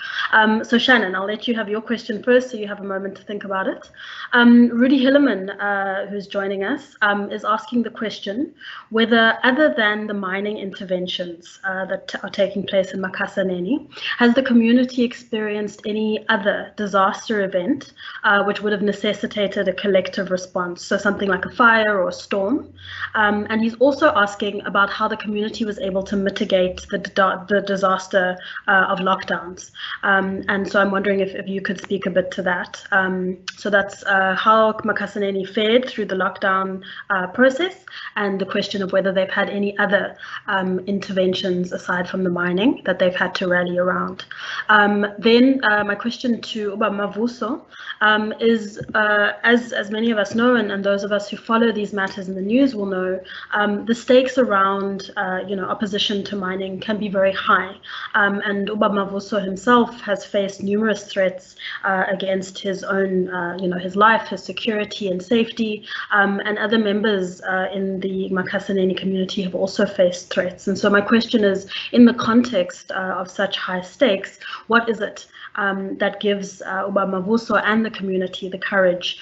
Speaker 1: So Shannon, I'll let you have your question first so you have a moment to think about it. Rudy Hillerman, who's joining us, is asking the question whether, other than the mining interventions that are taking place in Makhasaneni, has the community experienced any other disaster event which would have necessitated a collective response, so something like a fire or a storm? And he's also asking about how the community was able to mitigate the disaster of lockdowns. And so I'm wondering if you could speak a bit to that. So that's how Makhasaneni fared through the lockdown process, and the question of whether they've had any other interventions aside from the mining that they've had to rally around. Then my question to Uba Mavuso is, as many of us know, and those of us who follow these matters in the news will know, the stakes around opposition to mining can be very high, and Uba Mavuso himself has faced numerous threats against his own, his life, his security and safety, and other members in the Makhasaneni community have also faced threats. And so my question is, in the context of such high stakes, what is it that gives Uba Mavuso and the community the courage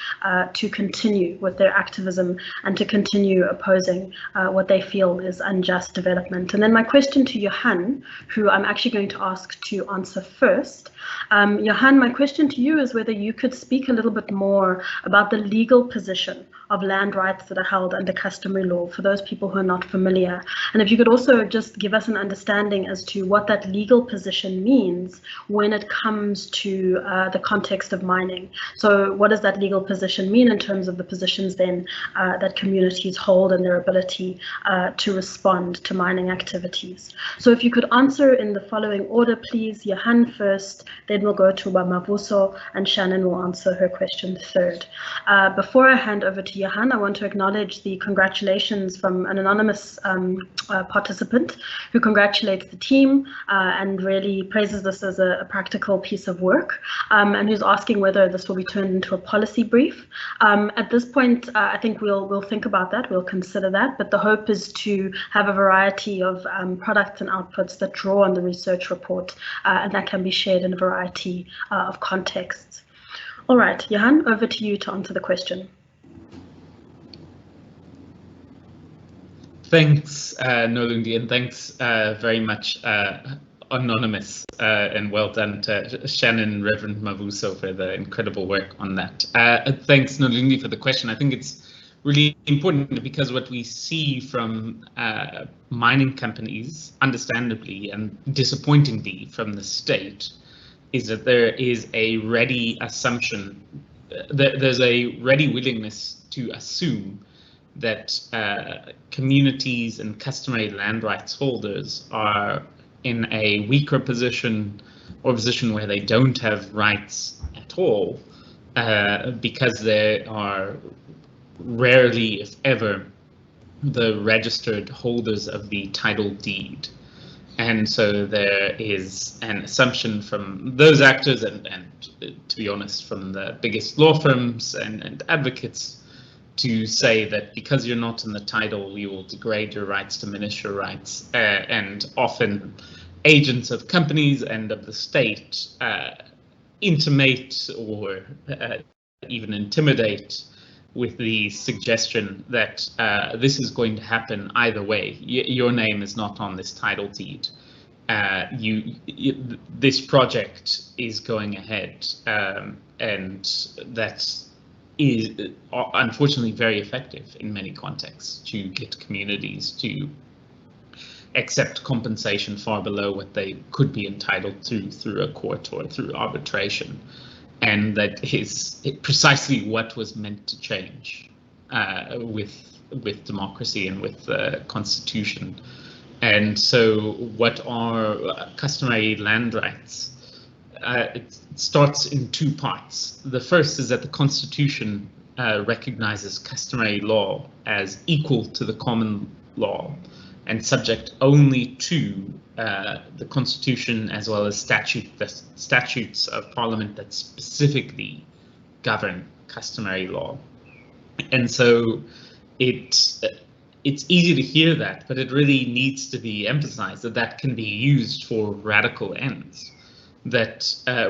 Speaker 1: to continue with their activism and to continue opposing what they feel is unjust development? And then my question to Johan, who I'm actually going to ask to answer first. Johan, my question to you is whether you could speak a little bit more about the legal position of land rights that are held under customary law for those people who are not familiar. And if you could also just give us an understanding as to what that legal position means when it comes to the context of mining. So what does that legal position mean in terms of the positions then that communities hold and their ability to respond to mining activities? So if you could answer in the following order, please. Johan first, then we'll go to Mavuso, and Shannon will answer her question third. Before I hand over to Johan, I want to acknowledge the congratulations from an anonymous participant who congratulates the team and really praises this as a practical piece of work, and who's asking whether this will be turned into a policy brief. At this point, I think we'll think about that, we'll consider that, but the hope is to have a variety of products and outputs that draw on the research report, and that can be shared in a variety of contexts. All right, Johan, over to you to answer the question.
Speaker 2: Thanks, Nolundi, and thanks very much, Anonymous, and well done to Shannon, Reverend Mavuso, for the incredible work on that. Thanks, Nolundi, for the question. I think it's really important because what we see from mining companies, understandably and disappointingly from the state, is that there is a ready assumption, there's a ready willingness to assume that communities and customary land rights holders are in a weaker position, or a position where they don't have rights at all, because they are rarely, if ever, the registered holders of the title deed. And so there is an assumption from those actors, and to be honest, from the biggest law firms and advocates, to say that because you're not in the title, we will degrade your rights, diminish your rights, and often agents of companies and of the state intimate or even intimidate with the suggestion that this is going to happen either way. Your name is not on this title deed. This project is going ahead, and that is unfortunately very effective in many contexts to get communities to accept compensation far below what they could be entitled to through a court or through arbitration. And that is precisely what was meant to change with democracy and with the Constitution. And so what are customary land rights? It starts in two parts. The first is that the Constitution recognizes customary law as equal to the common law and subject only to the Constitution, as well as statutes of Parliament that specifically govern customary law. And so it's easy to hear that, but it really needs to be emphasized that that can be used for radical ends. That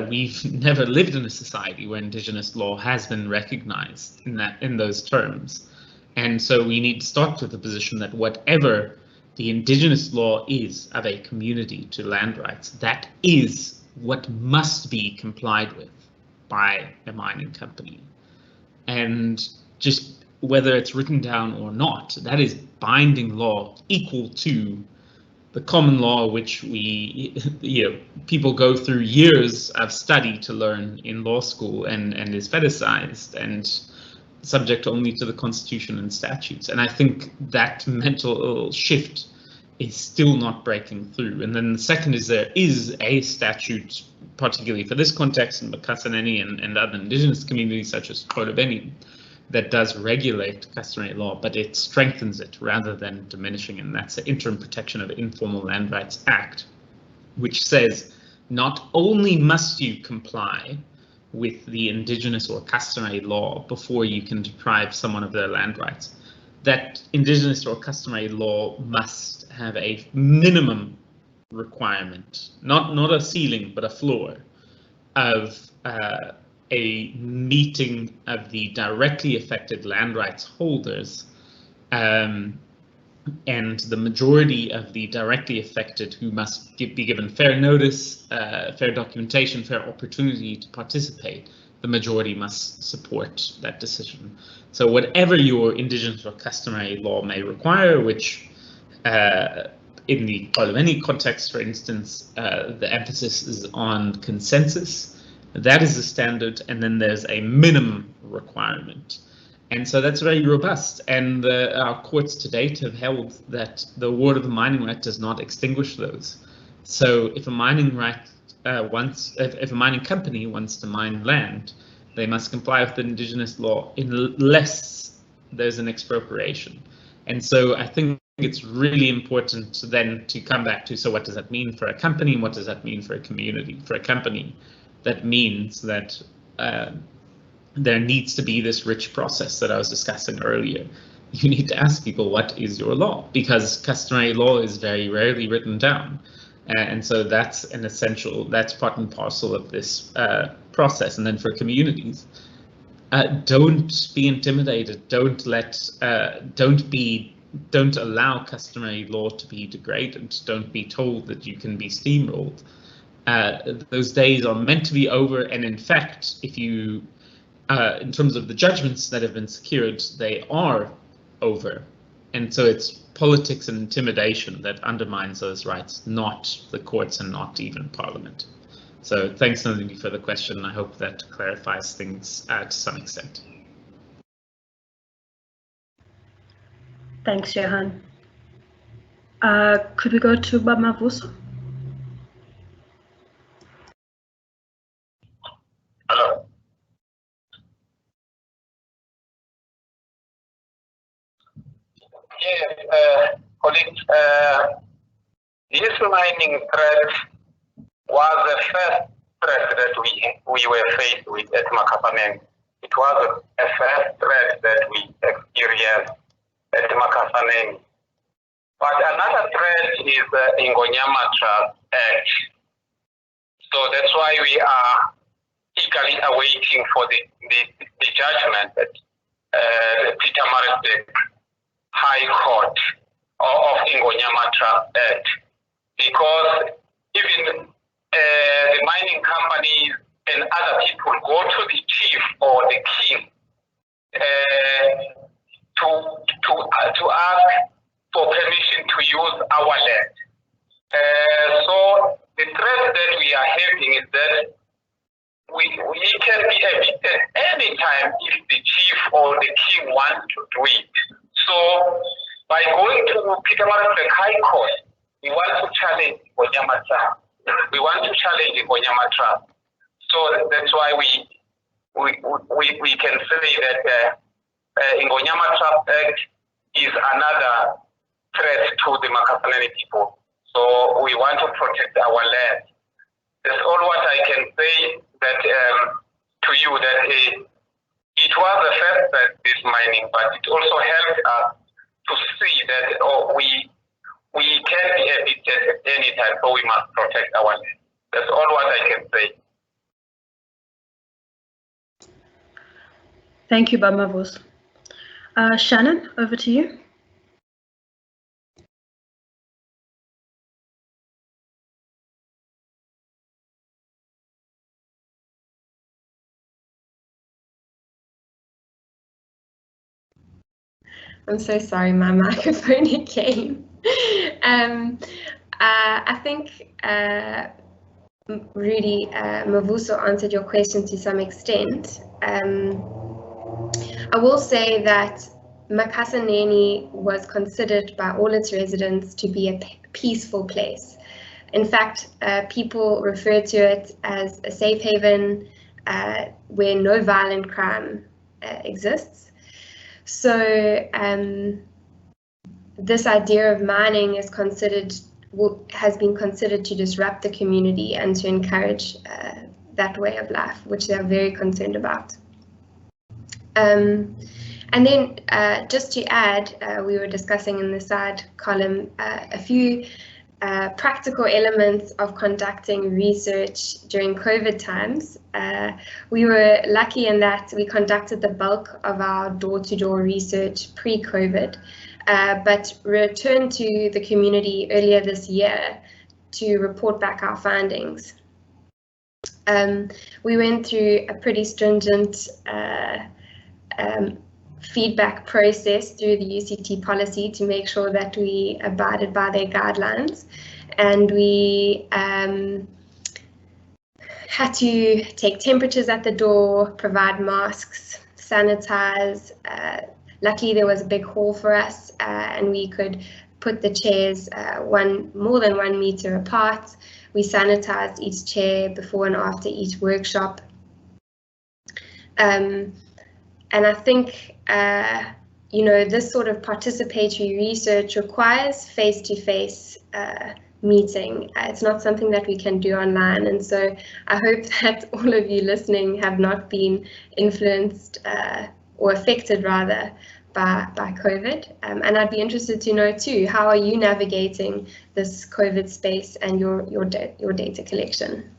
Speaker 2: we've never lived in a society where Indigenous law has been recognized in those terms. And so we need to start with the position that whatever the Indigenous law is of a community to land rights, that is what must be complied with by a mining company. And just whether it's written down or not, that is binding law equal to the common law, which we, people go through years of study to learn in law school, and is fetishized and subject only to the Constitution and statutes. And I think that mental shift is still not breaking through. And then the second is there is a statute, particularly for this context in Makhasaneni and other Indigenous communities such as Kodabeni, that does regulate customary law, but it strengthens it rather than diminishing, and that's the Interim Protection of Informal Land Rights Act, which says not only must you comply with the Indigenous or customary law before you can deprive someone of their land rights, that Indigenous or customary law must have a minimum requirement, not a ceiling, but a floor of a meeting of the directly affected land rights holders, and the majority of the directly affected who must be given fair notice, fair documentation, fair opportunity to participate. the majority must support that decision. So whatever your indigenous or customary law may require, which in the parliamentary context, for instance, the emphasis is on consensus. That is the standard, and then there's a minimum requirement. And so that's very robust, and our courts to date have held that the award of a mining right does not extinguish those. So if a mining right if a mining company wants to mine land, they must comply with the indigenous law unless there's an expropriation. And so I think it's really important then to come back to, so what does that mean for a company? What does that mean for a community? For a company, that means that there needs to be this rich process that I was discussing earlier. You need to ask people, what is your law? Because customary law is very rarely written down. And so that's an essential, that's part and parcel of this process. And then for communities, don't be intimidated. Don't allow customary law to be degraded. Don't be told that you can be steamrolled. Those days are meant to be over. And in fact, if you, in terms of the judgments that have been secured, they are over. And so it's politics and intimidation that undermines those rights, not the courts and not even Parliament. So thanks, Nalini, for the question. I hope that clarifies things to some extent.
Speaker 1: Thanks, Johan. Could we go to Mavuso?
Speaker 4: Hello. Yes, colleagues, this mining threat was the first threat that we were faced with at Makhasaneni. It was a first threat that we experienced at Makhasaneni. But another threat is the Ingonyama Trust Act. So that's why we are eagerly awaiting for the judgment at the Pietermaritzburg High Court of Ingonyama Trust Act, because even the mining companies and other people go to the chief or the king to ask for permission to use our land. So the threat that we are having is that we can be evicted anytime if the chief or the king wants to do it. So by going to Pietermaritzburg High Court, we want to challenge Ingonyama Trust. We want to challenge Ingonyama Trust. So that's why we can say that Ingonyama Trust Act is another threat to the Makhasaneni people. So we want to protect our land. That's all what I can say that to you, that it was the first threat, this mining, but it also helped us to see that we can be evicted at any time, so we must protect our land. That's all what I can say.
Speaker 1: Thank you, Bamavus. Shannon, over to you.
Speaker 5: I'm so sorry, my microphone again. I think really Mavuso answered your question to some extent. I will say that Makhasaneni was considered by all its residents to be a peaceful place. In fact, people refer to it as a safe haven where no violent crime exists. So this idea of mining is has been considered to disrupt the community and to encourage that way of life, which they are very concerned about. And then just to add, we were discussing in the side column a few practical elements of conducting research during COVID times. We were lucky in that we conducted the bulk of our door-to-door research pre-COVID, but returned to the community earlier this year to report back our findings. We went through a pretty stringent feedback process through the UCT policy to make sure that we abided by their guidelines, and we had to take temperatures at the door, provide masks, sanitize. Luckily, there was a big hall for us, and we could put the chairs more than 1 meter apart. We sanitized each chair before and after each workshop. And I think, this sort of participatory research requires face-to-face meeting. It's not something that we can do online. And so I hope that all of you listening have not been influenced or affected rather by COVID. And I'd be interested to know too, how are you navigating this COVID space and your data collection?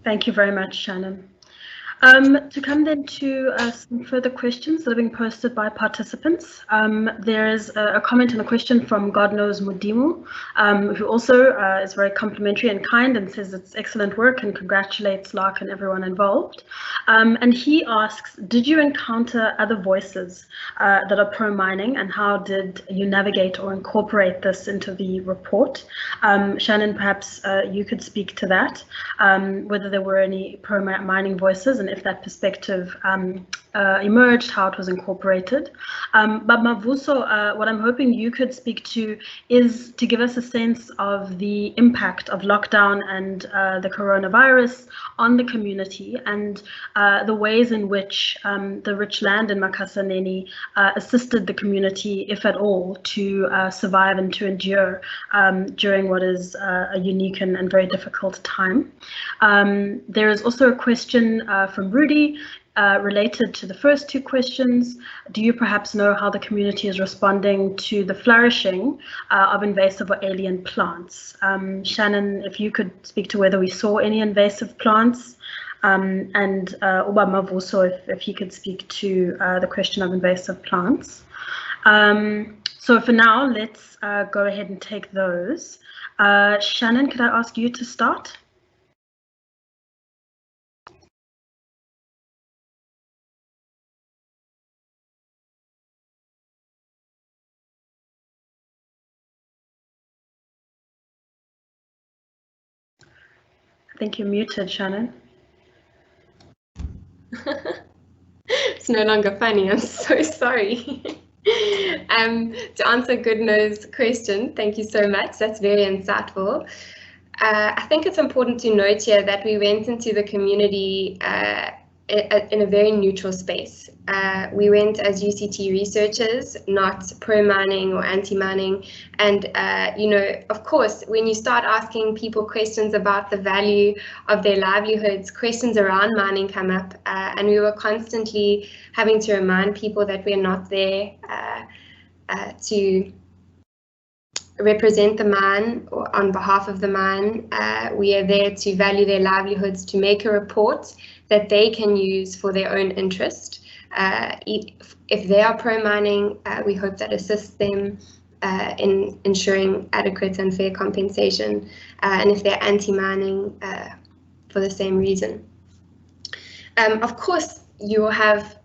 Speaker 1: Thank you very much, Shannon. To come then to some further questions that are being posted by participants, there is a comment and a question from God Knows Mudimu, who also is very complimentary and kind and says it's excellent work and congratulates Lark and everyone involved. And he asks, did you encounter other voices that are pro-mining, and how did you navigate or incorporate this into the report? Shannon, perhaps you could speak to that, whether there were any pro-mining voices and if that perspective emerged, how it was incorporated. But Mavuso, what I'm hoping you could speak to is to give us a sense of the impact of lockdown and the coronavirus on the community, and the ways in which the rich land in Makhasaneni assisted the community, if at all, to survive and to endure during what is a unique and very difficult time. There is also a question from Rudy related to the first two questions. Do you perhaps know how the community is responding to the flourishing of invasive or alien plants? Shannon, if you could speak to whether we saw any invasive plants, and Uba Mavuso, if he could speak to the question of invasive plants. So for now, let's go ahead and take those. Shannon, could I ask you to start? I think you're muted, Shannon.
Speaker 5: It's no longer funny, I'm so sorry. To answer Goodnow's question, thank you so much, that's very insightful. I think it's important to note here that we went into the community in a very neutral space. We went as UCT researchers, not pro-mining or anti-mining. And, of course, when you start asking people questions about the value of their livelihoods, questions around mining come up. And we were constantly having to remind people that we're not there to represent the mine or on behalf of the mine. We are there to value their livelihoods, to make a report that they can use for their own interest. If they are pro-mining, we hope that assists them in ensuring adequate and fair compensation, and if they're anti-mining, for the same reason. Of course, you will have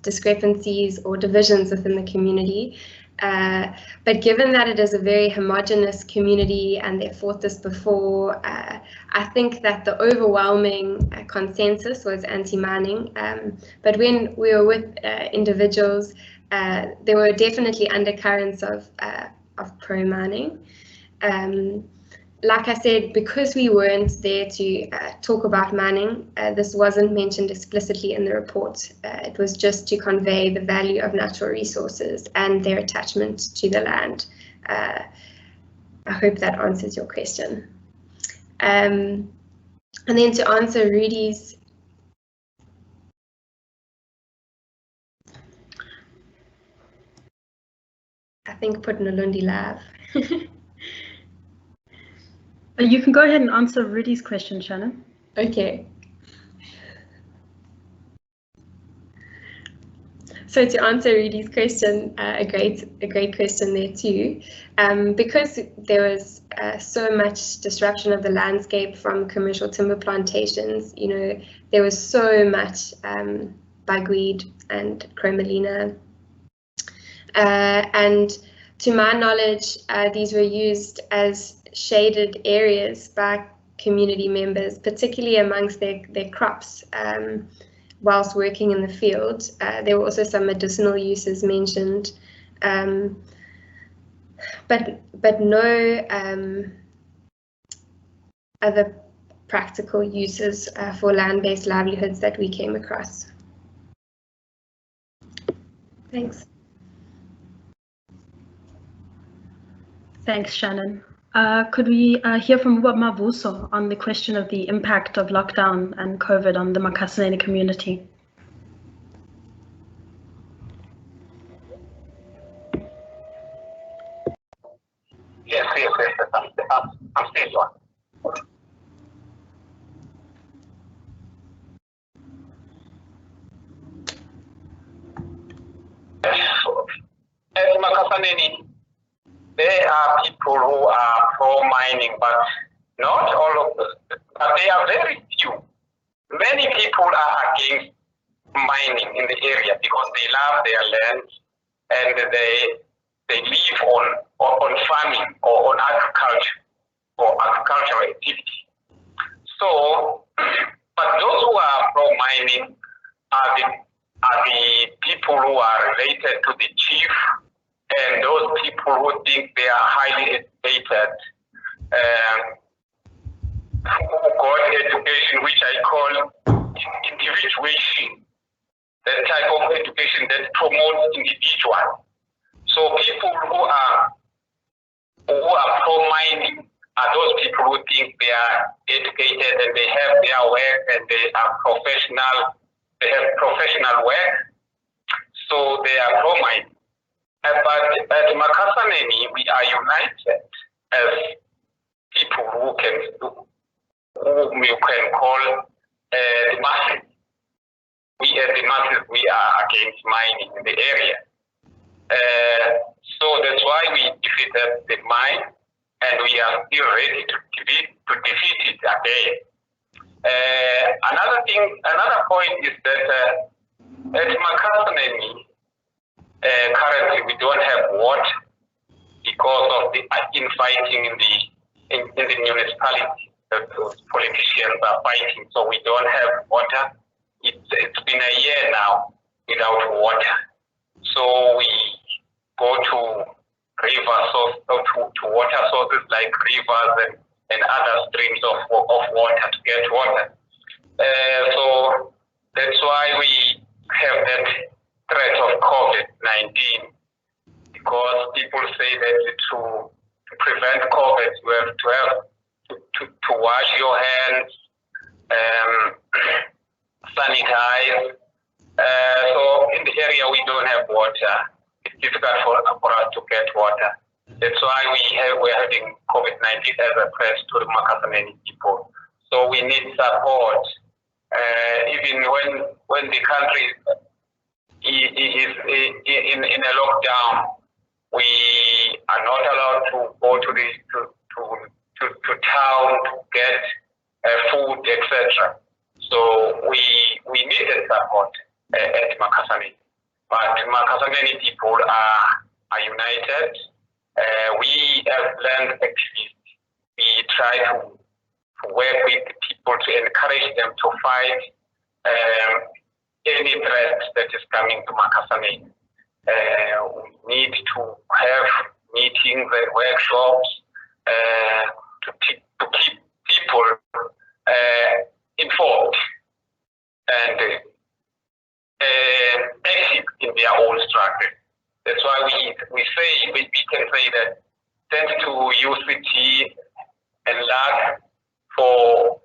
Speaker 5: discrepancies or divisions within the community. But given that it is a very homogenous community and they've fought this before, I think that the overwhelming consensus was anti-mining. But when we were with individuals, there were definitely undercurrents of pro-mining. Like I said, because we weren't there to talk about mining, this wasn't mentioned explicitly in the report. It was just to convey the value of natural resources and their attachment to the land. I hope that answers your question. And then to answer Rudy's, I think put Nalundi live.
Speaker 1: You can go ahead and answer Rudy's question, Shannon.
Speaker 5: Okay. So to answer Rudy's question, a great question there too. Because there was so much disruption of the landscape from commercial timber plantations, there was so much bugweed and chromalina. And to my knowledge, these were used as shaded areas by community members, particularly amongst their crops. Whilst working in the field, there were also some medicinal uses mentioned, but no other practical uses for land-based livelihoods that we came across. Thanks.
Speaker 1: Thanks, Shannon. Could we hear from Mavuso on the question of the impact of lockdown and COVID on the Makhasaneni community?
Speaker 4: Yes. I'm still on. At Makhasaneni, there are people who are pro-mining, but not all of them. But they are very few. Many people are against mining in the area because they love their land and they live on farming or on agriculture or agricultural activity. So, but those who are pro-mining are the people who are related to the chief, and those people who think they are highly educated, who got education, which I call individuation, that type of education that promotes individual. So people who are pro-mining are those people who think they are educated and they have their work and they are professional. They have professional work, so they are pro-mining. But at Makhasaneni, we are united as people whom you can call the masses. We as the masses, we are against mining in the area. So that's why we defeated the mine, and we are still ready to defeat it again. Another point is that at Makhasaneni, currently we don't have water because of the infighting in the municipality. The politicians are fighting, so we don't have water. It's been a year now without water. So we go to to water sources like rivers and other streams of water to get water. So that's why we have that threat of COVID-19, because people say that to prevent COVID, you have to wash your hands, sanitize. So in the area we don't have water. It's difficult for us to get water. That's why we're having COVID-19 as a threat to the Makhasaneni people. So we need support. Even when the country is in a lockdown, we are not allowed to go to town to get food, etc. So we needed support at Makhasaneni. But Makhasaneni people are united. We as land activists, we try to work with people to encourage them to fight any threat that is coming to Makhasaneni. We need to have meetings and workshops to keep people informed and active in their own struggle. That's why we can say that thanks to UCT and LAC for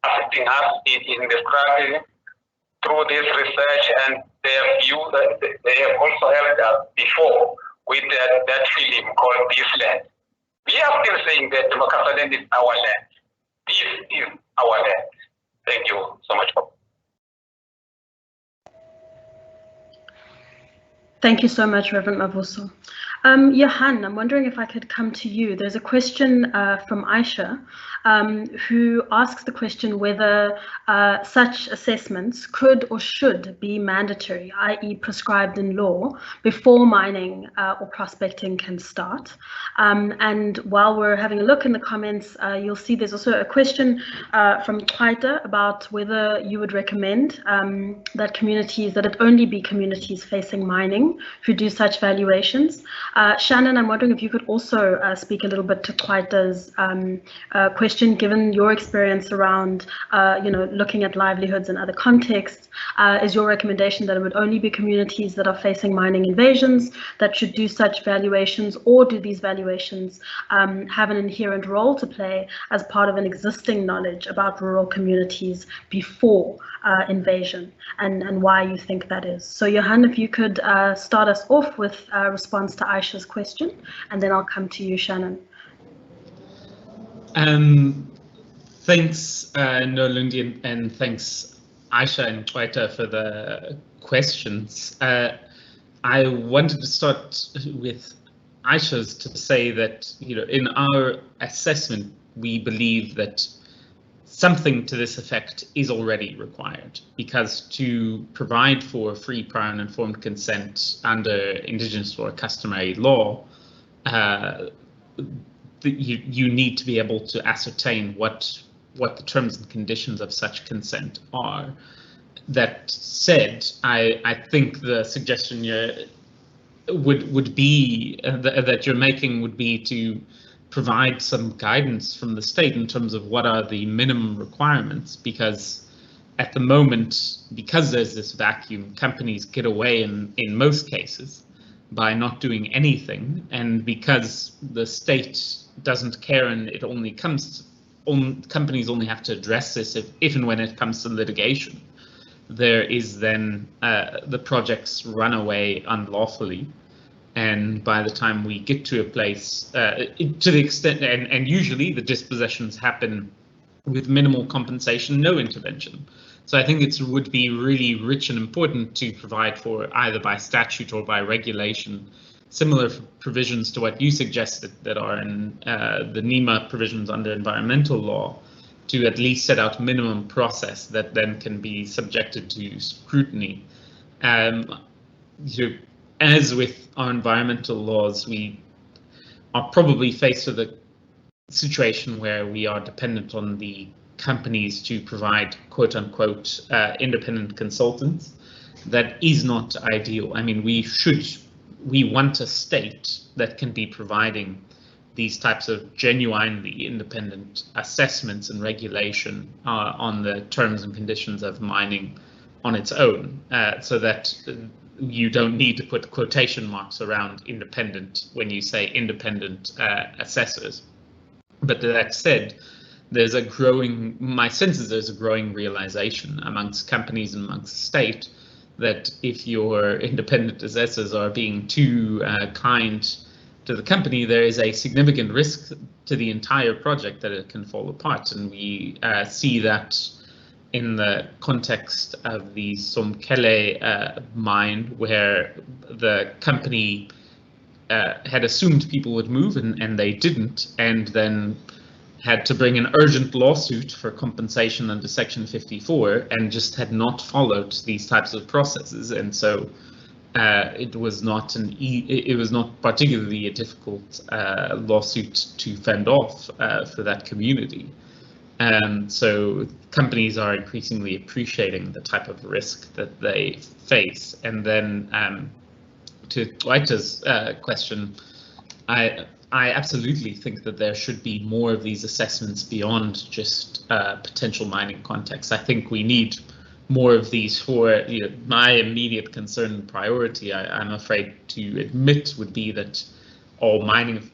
Speaker 4: assisting us in the struggle through this research, and their view that they have also helped us before with that film called This Land. We are still saying that Makhasaneni is our land. This is our land. Thank you so much.
Speaker 1: Thank you so much, Reverend Mavuso. Johan, I'm wondering if I could come to you. There's a question from Aisha, who asks the question whether such assessments could or should be mandatory, i.e. prescribed in law, before mining or prospecting can start. And while we're having a look in the comments, you'll see there's also a question from Twaita about whether you would recommend that it only be communities facing mining who do such valuations. Shannon, I'm wondering if you could also speak a little bit to Twaita's question, given your experience around, looking at livelihoods in other contexts. Is your recommendation that it would only be communities that are facing mining invasions that should do such valuations, or do these valuations have an inherent role to play as part of an existing knowledge about rural communities before invasion, and why you think that is? So Johan, if you could start us off with a response to Aisha's question, and then I'll come to you, Shannon.
Speaker 2: Thanks, Nolundi, and thanks, Aisha and Twaita, for the questions. I wanted to start with Aisha's to say that, in our assessment, we believe that something to this effect is already required, because to provide for free, prior and informed consent under Indigenous or customary law, you need to be able to ascertain what the terms and conditions of such consent are. That said, I think the suggestion would be that you're making would be to provide some guidance from the state in terms of what are the minimum requirements, because at the moment, because there's this vacuum, companies get away in most cases by not doing anything, and because the state doesn't care and it only companies only have to address this if and when it comes to litigation, there is then the projects run away unlawfully. And by the time we get to a place, to the extent, and usually the dispossessions happen with minimal compensation, no intervention. So I think it would be really rich and important to provide for, either by statute or by regulation, similar provisions to what you suggested that are in the NEMA provisions under environmental law, to at least set out minimum process that then can be subjected to scrutiny. As with our environmental laws, we are probably faced with a situation where we are dependent on the companies to provide quote unquote independent consultants. That is not ideal. I mean, we want a state that can be providing these types of genuinely independent assessments and regulation on the terms and conditions of mining on its own, so that you don't need to put quotation marks around independent when you say independent assessors. But that said, my sense is there's a growing realization amongst companies and amongst the state that if your independent assessors are being too kind to the company, there is a significant risk to the entire project that it can fall apart. And we see that in the context of the Somkele mine, where the company had assumed people would move and they didn't, and then had to bring an urgent lawsuit for compensation under Section 54, and just had not followed these types of processes. And so it was not particularly a difficult lawsuit to fend off for that community. So companies are increasingly appreciating the type of risk that they face. And then to Twaita's question, I absolutely think that there should be more of these assessments beyond just potential mining context. I think we need more of these for my immediate concern and priority. I'm afraid to admit would be that all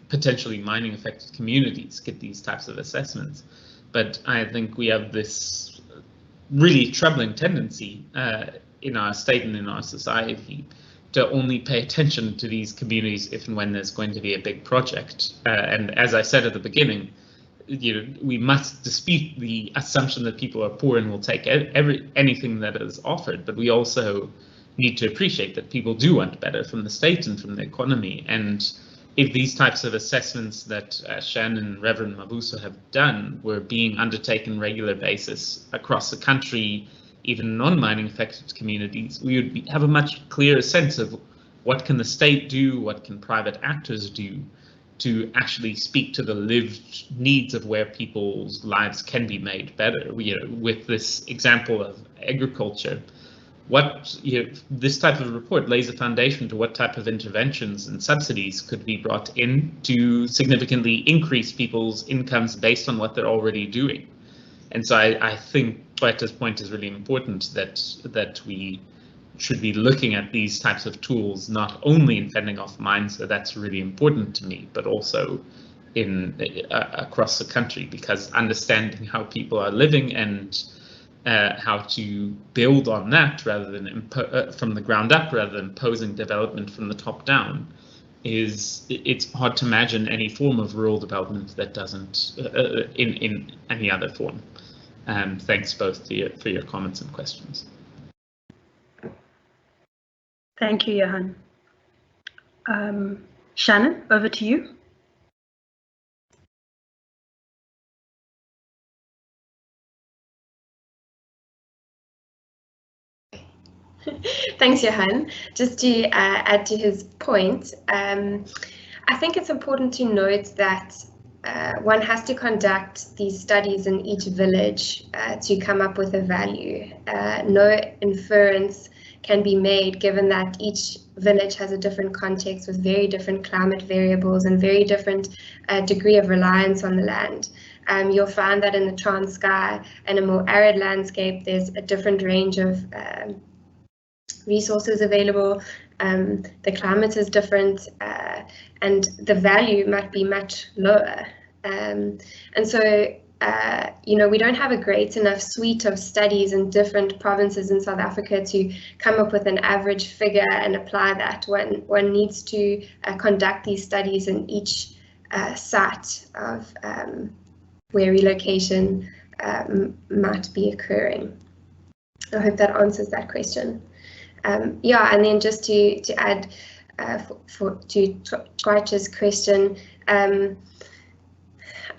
Speaker 2: potentially mining affected communities get these types of assessments. But I think we have this really troubling tendency in our state and in our society to only pay attention to these communities if and when there's going to be a big project. And as I said at the beginning, we must dispute the assumption that people are poor and will take anything that is offered. But we also need to appreciate that people do want better from the state and from the economy. And if these types of assessments that Shannon and Reverend Mavuso have done were being undertaken on a regular basis across the country, even non-mining affected communities, we would have a much clearer sense of what can the state do, what can private actors do to actually speak to the lived needs of where people's lives can be made better. With this example of agriculture, this type of report lays a foundation to what type of interventions and subsidies could be brought in to significantly increase people's incomes based on what they're already doing. And so I think Twaita's point is really important, that we should be looking at these types of tools not only in fending off mines, so that's really important to me, but also across the country, because understanding how people are living and how to build on that rather than from the ground up, rather than imposing development from the top down, it's hard to imagine any form of rural development that doesn't in any other form. Thanks both for your comments and questions.
Speaker 1: Thank you, Johan. Shannon, over to you.
Speaker 5: Thanks, Johan. Just to add to his point, I think it's important to note that one has to conduct these studies in each village to come up with a value. No inference can be made, given that each village has a different context with very different climate variables and very different degree of reliance on the land. You'll find that in the Transkei and a more arid landscape, there's a different range of resources available. The climate is different, and the value might be much lower. And so we don't have a great enough suite of studies in different provinces in South Africa to come up with an average figure and apply that. One needs to conduct these studies in each site of where relocation might be occurring. I hope that answers that question. Yeah, and then just to add to Twaita's question,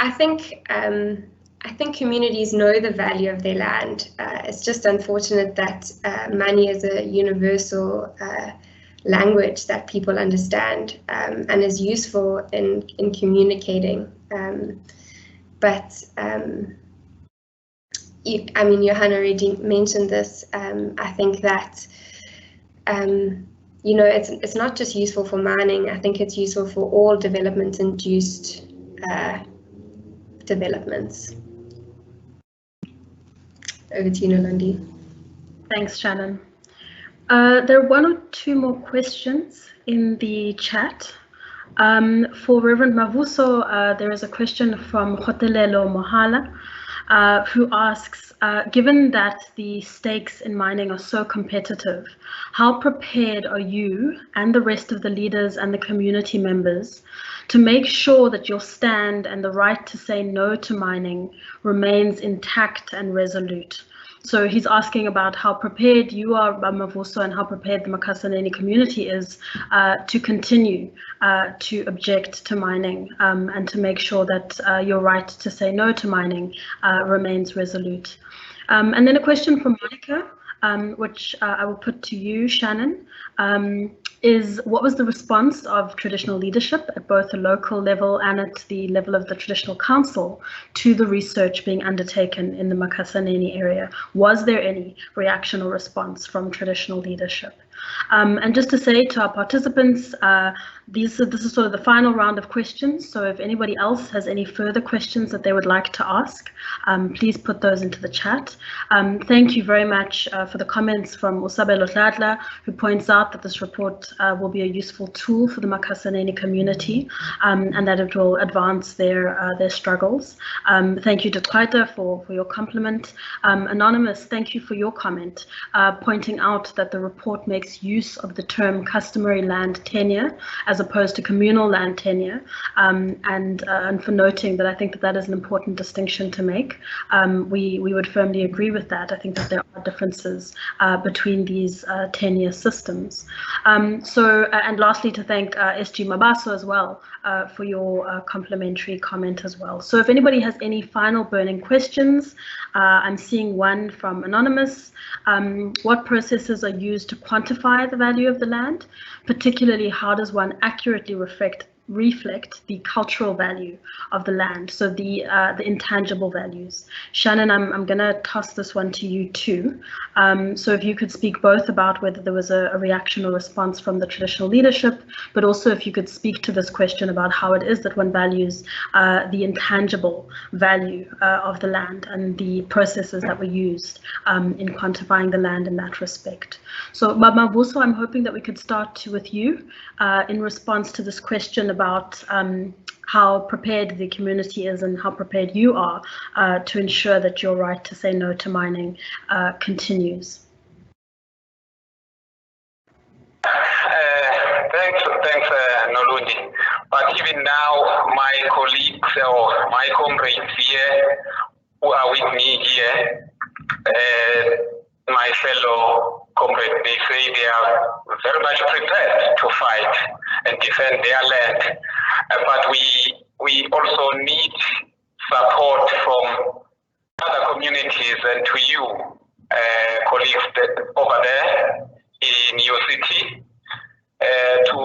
Speaker 5: I think communities know the value of their land. It's just unfortunate that money is a universal language that people understand and is useful in communicating. I mean, Johan already mentioned this. I think that it's not just useful for mining. I think it's useful for all development-induced developments. Over to you, Nolandi.
Speaker 1: Thanks, Shannon. There are one or two more questions in the chat. For Reverend Mavuso, there is a question from Hotelelo Mohala, who asks, given that the stakes in mining are so competitive, how prepared are you and the rest of the leaders and the community members to make sure that your stand and the right to say no to mining remains intact and resolute? So he's asking about how prepared you are, Mavuso, and how prepared the Makhasaneni community is to continue to object to mining and to make sure that your right to say no to mining remains resolute. And then a question from Monica, which I will put to you, Shannon, is what was the response of traditional leadership at both the local level and at the level of the traditional council to the research being undertaken in the Makhasaneni area? Was there any reaction or response from traditional leadership? And just to say to our participants, this is sort of the final round of questions. So if anybody else has any further questions that they would like to ask, please put those into the chat. Thank you very much for the comments from Usabelo Hladla, who points out that this report will be a useful tool for the Makhasaneni community and that it will advance their struggles. Thank you to Twaita for your compliment. Anonymous, thank you for your comment, pointing out that the report makes makes use of the term customary land tenure as opposed to communal land tenure, and for noting that I think that is an important distinction to make. We would firmly agree with that. I think that there are differences between these tenure systems. And lastly, to thank SG Mabaso as well for your complimentary comment as well. So if anybody has any final burning questions, I'm seeing one from Anonymous. What processes are used to quantify the value of the land? Particularly, how does one accurately reflect the cultural value of the land, so the intangible values? Shannon, I'm going to toss this one to you too. So if you could speak both about whether there was a reaction or response from the traditional leadership, but also if you could speak to this question about how it is that one values the intangible value of the land and the processes that were used in quantifying the land in that respect. So Mavuso, I'm hoping that we could start with you in response to this question about how prepared the community is and how prepared you are to ensure that your right to say no to mining continues.
Speaker 4: Thanks, Nolundi. But even now, my colleagues or my comrades here who are with me here, my fellow comrades, they say they are very much prepared to fight and defend their land. But we also need support from other communities and to you, colleagues over there in your city, to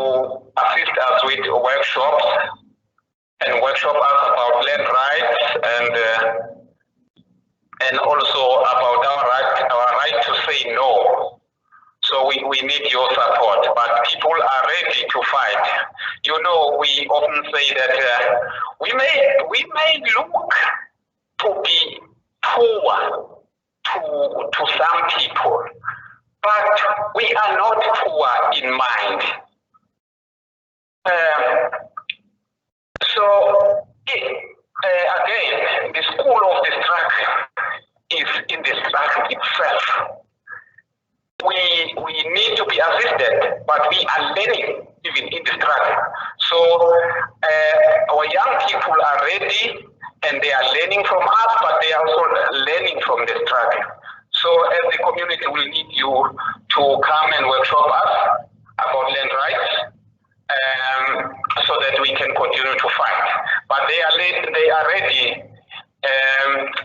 Speaker 4: assist us with workshops and workshop us about land rights and also about our right to say no. So we need your support, but people are ready to fight. You know, we often say that we may look to be poor to some people, but we are not poor in mind. Again, the school of destruction is in destruction itself. We need to be assisted, but we are learning even in the struggle. So our young people are ready and they are learning from us, but they are also learning from the struggle. So as the community will need you to come and workshop us about land rights so that we can continue to fight. But they are ready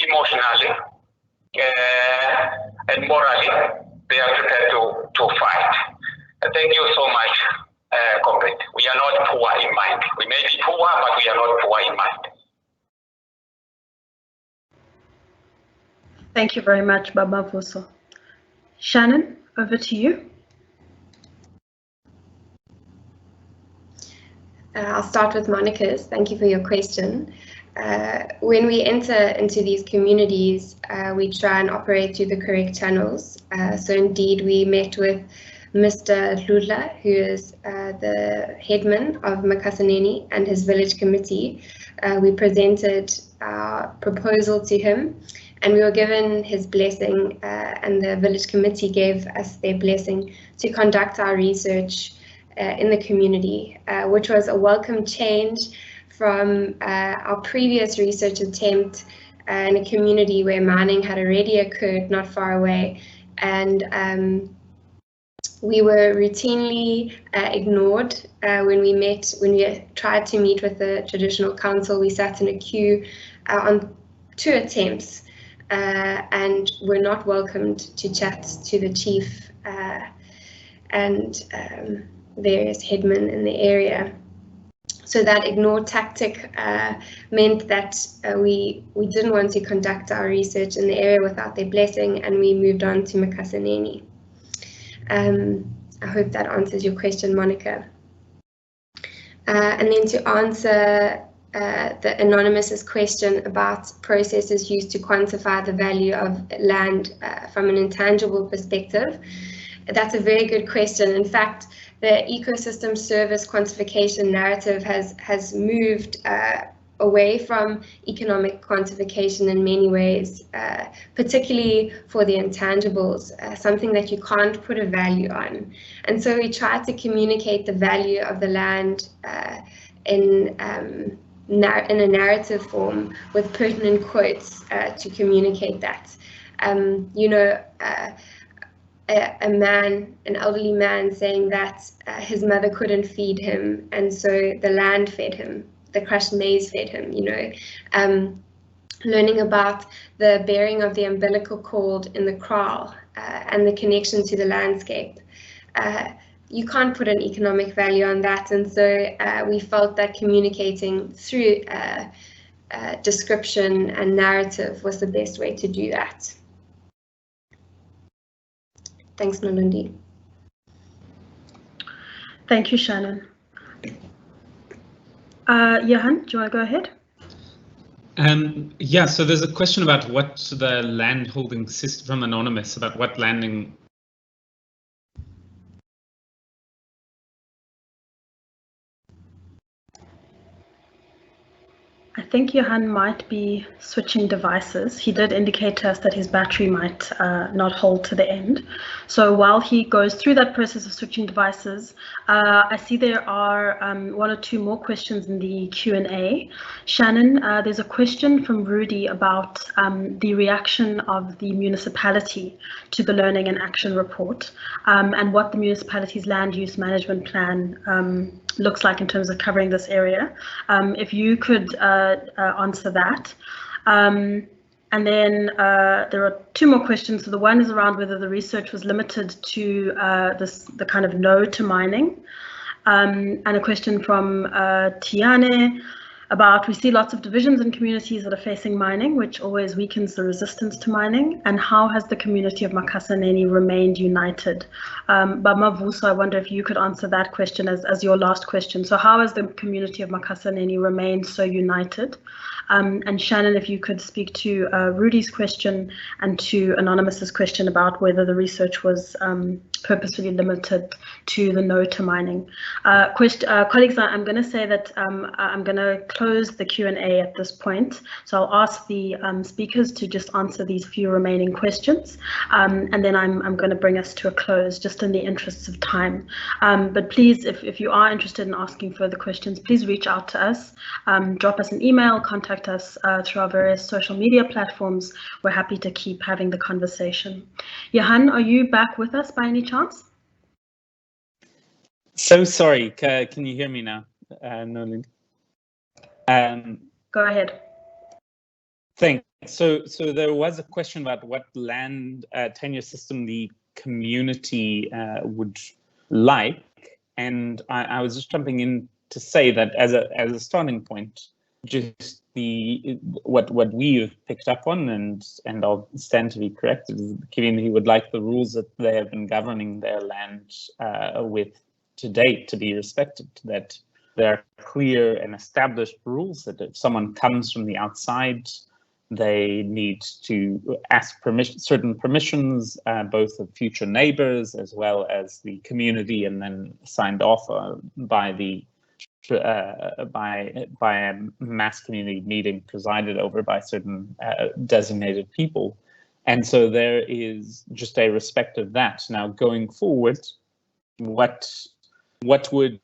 Speaker 4: emotionally and morally. They are prepared to fight. Thank you so much, comrade. We are not poor in mind. We may be poor, but we are not poor in mind.
Speaker 1: Thank you very much, Baba Vuso. Shannon, over to you.
Speaker 5: I'll start with Monica's. Thank you for your question. When we enter into these communities, we try and operate through the correct channels. So indeed, we met with Mr. Ludla, who is the headman of Makhasaneni, and his village committee. We presented our proposal to him, and we were given his blessing, and the village committee gave us their blessing to conduct our research in the community, which was a welcome change from our previous research attempt in a community where mining had already occurred not far away, and we were routinely ignored when we tried to meet with the traditional council. We sat in a queue on 2 attempts and were not welcomed to chat to the chief and various headmen in the area. So that ignore tactic meant that we didn't want to conduct our research in the area without their blessing, and we moved on to Makhasaneni. I hope that answers your question, Monica. And then to answer the anonymous's question about processes used to quantify the value of land from an intangible perspective, that's a very good question. In fact, the ecosystem service quantification narrative has moved away from economic quantification in many ways, particularly for the intangibles, something that you can't put a value on. And so we try to communicate the value of the land in a narrative form with pertinent quotes to communicate that. An elderly man saying that his mother couldn't feed him, and so the land fed him, the crushed maize fed him, learning about the bearing of the umbilical cord in the kraal and the connection to the landscape. You can't put an economic value on that, and so we felt that communicating through description and narrative was the best way to do that. Thanks, Nolundi.
Speaker 1: Thank you, Shannon. Johan, do you want to go ahead?
Speaker 2: Yeah, so there's a question about what the land holding system from Anonymous, about what landing.
Speaker 1: I think Johan might be switching devices. He did indicate to us that his battery might not hold to the end. So while he goes through that process of switching devices, I see there are one or two more questions in the Q&A. Shannon, there's a question from Rudy about the reaction of the municipality to the Learning and Action Report and what the municipality's land use management plan looks like in terms of covering this area. If you could answer that. And then there are two more questions. So the one is around whether the research was limited to the kind of no to mining. And a question from Tiane about, we see lots of divisions in communities that are facing mining, which always weakens the resistance to mining. And how has the community of Makhasaneni remained united? Bama Vuso, I wonder if you could answer that question as your last question. So how has the community of Makhasaneni remained so united? And Shannon, if you could speak to Rudy's question and to Anonymous's question about whether the research was purposefully limited to the no to mining. Colleagues, I'm going to say that I'm going to close the Q&A at this point. So I'll ask the speakers to just answer these few remaining questions. And then I'm going to bring us to a close just in the interests of time. But please, if you are interested in asking further questions, please reach out to us, drop us an email, contact us through our various social media platforms. We're happy to keep having the conversation. Johan, are you back with us by any chance?
Speaker 2: So sorry, can you hear me now, Nolan?
Speaker 1: Go ahead.
Speaker 2: Thanks. So there was a question about what land tenure system the community would like, and I was just jumping in to say that as a starting point, just what we've picked up on, and I'll stand to be corrected, is the community would like the rules that they have been governing their land with to date to be respected, that there are clear and established rules that if someone comes from the outside, they need to ask certain permissions, both of future neighbors as well as the community, and then signed off by a mass community meeting presided over by certain designated people. And so there is just a respect of that. Now, going forward, what would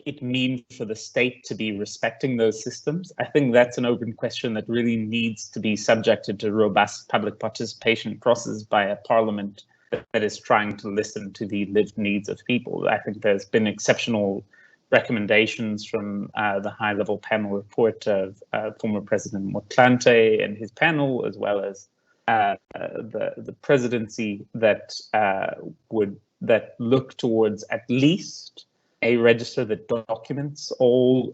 Speaker 2: it mean for the state to be respecting those systems? I think that's an open question that really needs to be subjected to robust public participation process by a parliament that is trying to listen to the lived needs of people. I think there's been exceptional recommendations from the high-level panel report of former President Motlanthe and his panel, as well as the presidency that look towards at least a register that documents all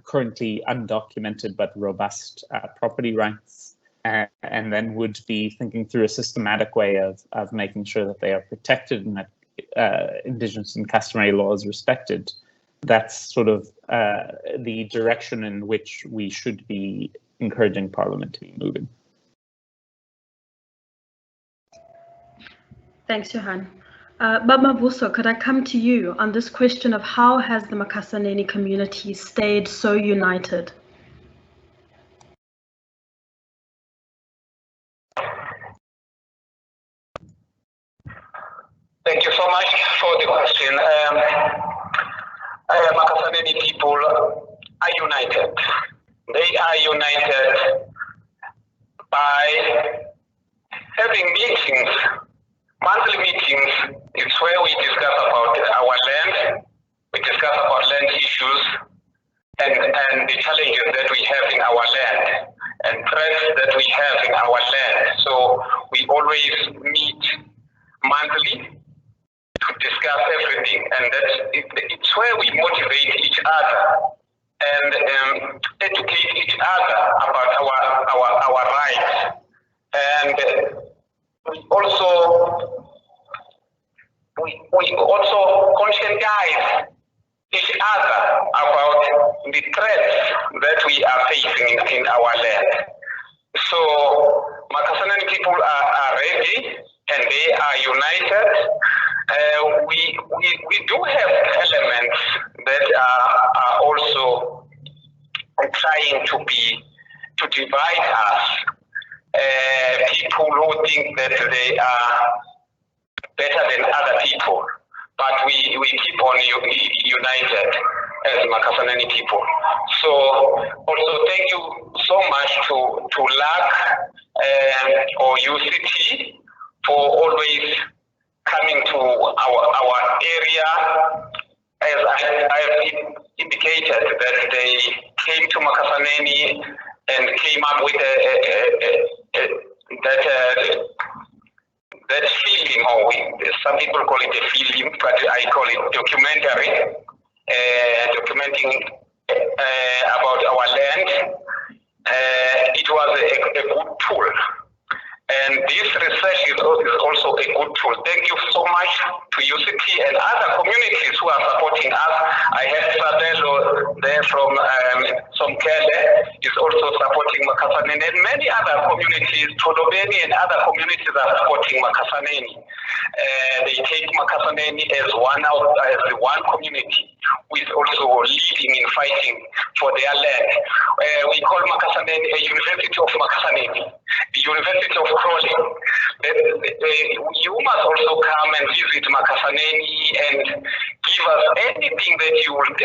Speaker 2: currently undocumented but robust property rights, and then would be thinking through a systematic way of making sure that they are protected and that Indigenous and customary law is respected. That's sort of the direction in which we should be encouraging Parliament to be moving.
Speaker 1: Thanks, Johan. Baba Vuso, could I come to you on this question of how has the Makhasaneni community stayed so united?
Speaker 4: Thank you so much for the question. Makhasaneni people are united. They are united by having meetings, monthly meetings. It's where we discuss about our land, we discuss about land issues and the challenges that we have in our land and threats that we have in our land. So we always meet monthly to discuss everything, and it's where we motivate each other and educate each other about our rights, and we also conscientize each other about the threats that we are facing in our land. So Makhasaneni people are ready and they are united. We do have elements that are also trying to divide us. People who think that they are better than other people, but we keep on united as Makhasaneni people. So also thank you so much to LAC or UCT for always coming to our area. As I have indicated that they came to Makhasaneni and came up with that film, or some people call it a film, but I call it documentary, documenting about our land. It was a good tool. And this research is also a good tool. Thank you so much to UCT and other communities who are supporting us. I have Sabelo there from Somkele is also supporting Makhasaneni, and many other communities, Tolobeni and other communities are supporting Makhasaneni. They take Makhasaneni as one community who is also leading in fighting for their land. We call Makhasaneni a University of Makhasaneni, the University of Crawling. You must also come and visit Makhasaneni and give us anything that you would,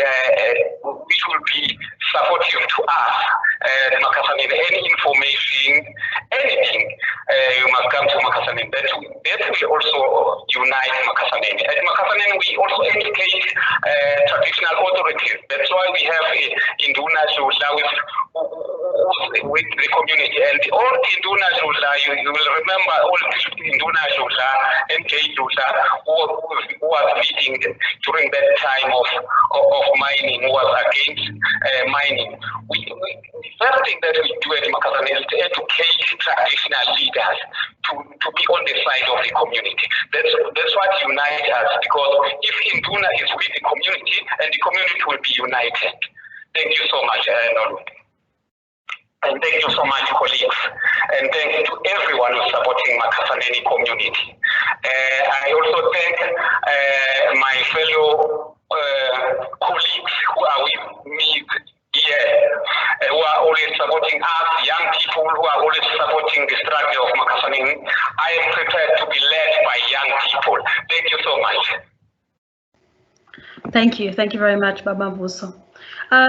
Speaker 4: which will be supportive to us, Makhasaneni, any information, anything. You must come to Makhasaneni. That will also unite Makhasaneni. At Makhasaneni, we also educate traditional authorities. That's why we have Induna Zula with the community. And all Induna Zula, you will remember all Induna Zula and K Zula who was leading during that time of mining, who was against mining. The first thing that we do at Makhasaneni is to educate traditional leaders to be on the side of the community. That's what unites us, because if Induna is with the community, and the community will be united. Thank you so much, Nolu. And thank you so much, colleagues. And thank you to everyone who's supporting Makhasaneni community. I also thank my fellow colleagues who are with me here, who are always supporting us, young people who are always supporting the struggle of Makhasaneni. I am prepared to be led by young people. Thank you so much.
Speaker 1: Thank you. Thank you very much, Baba Vuso.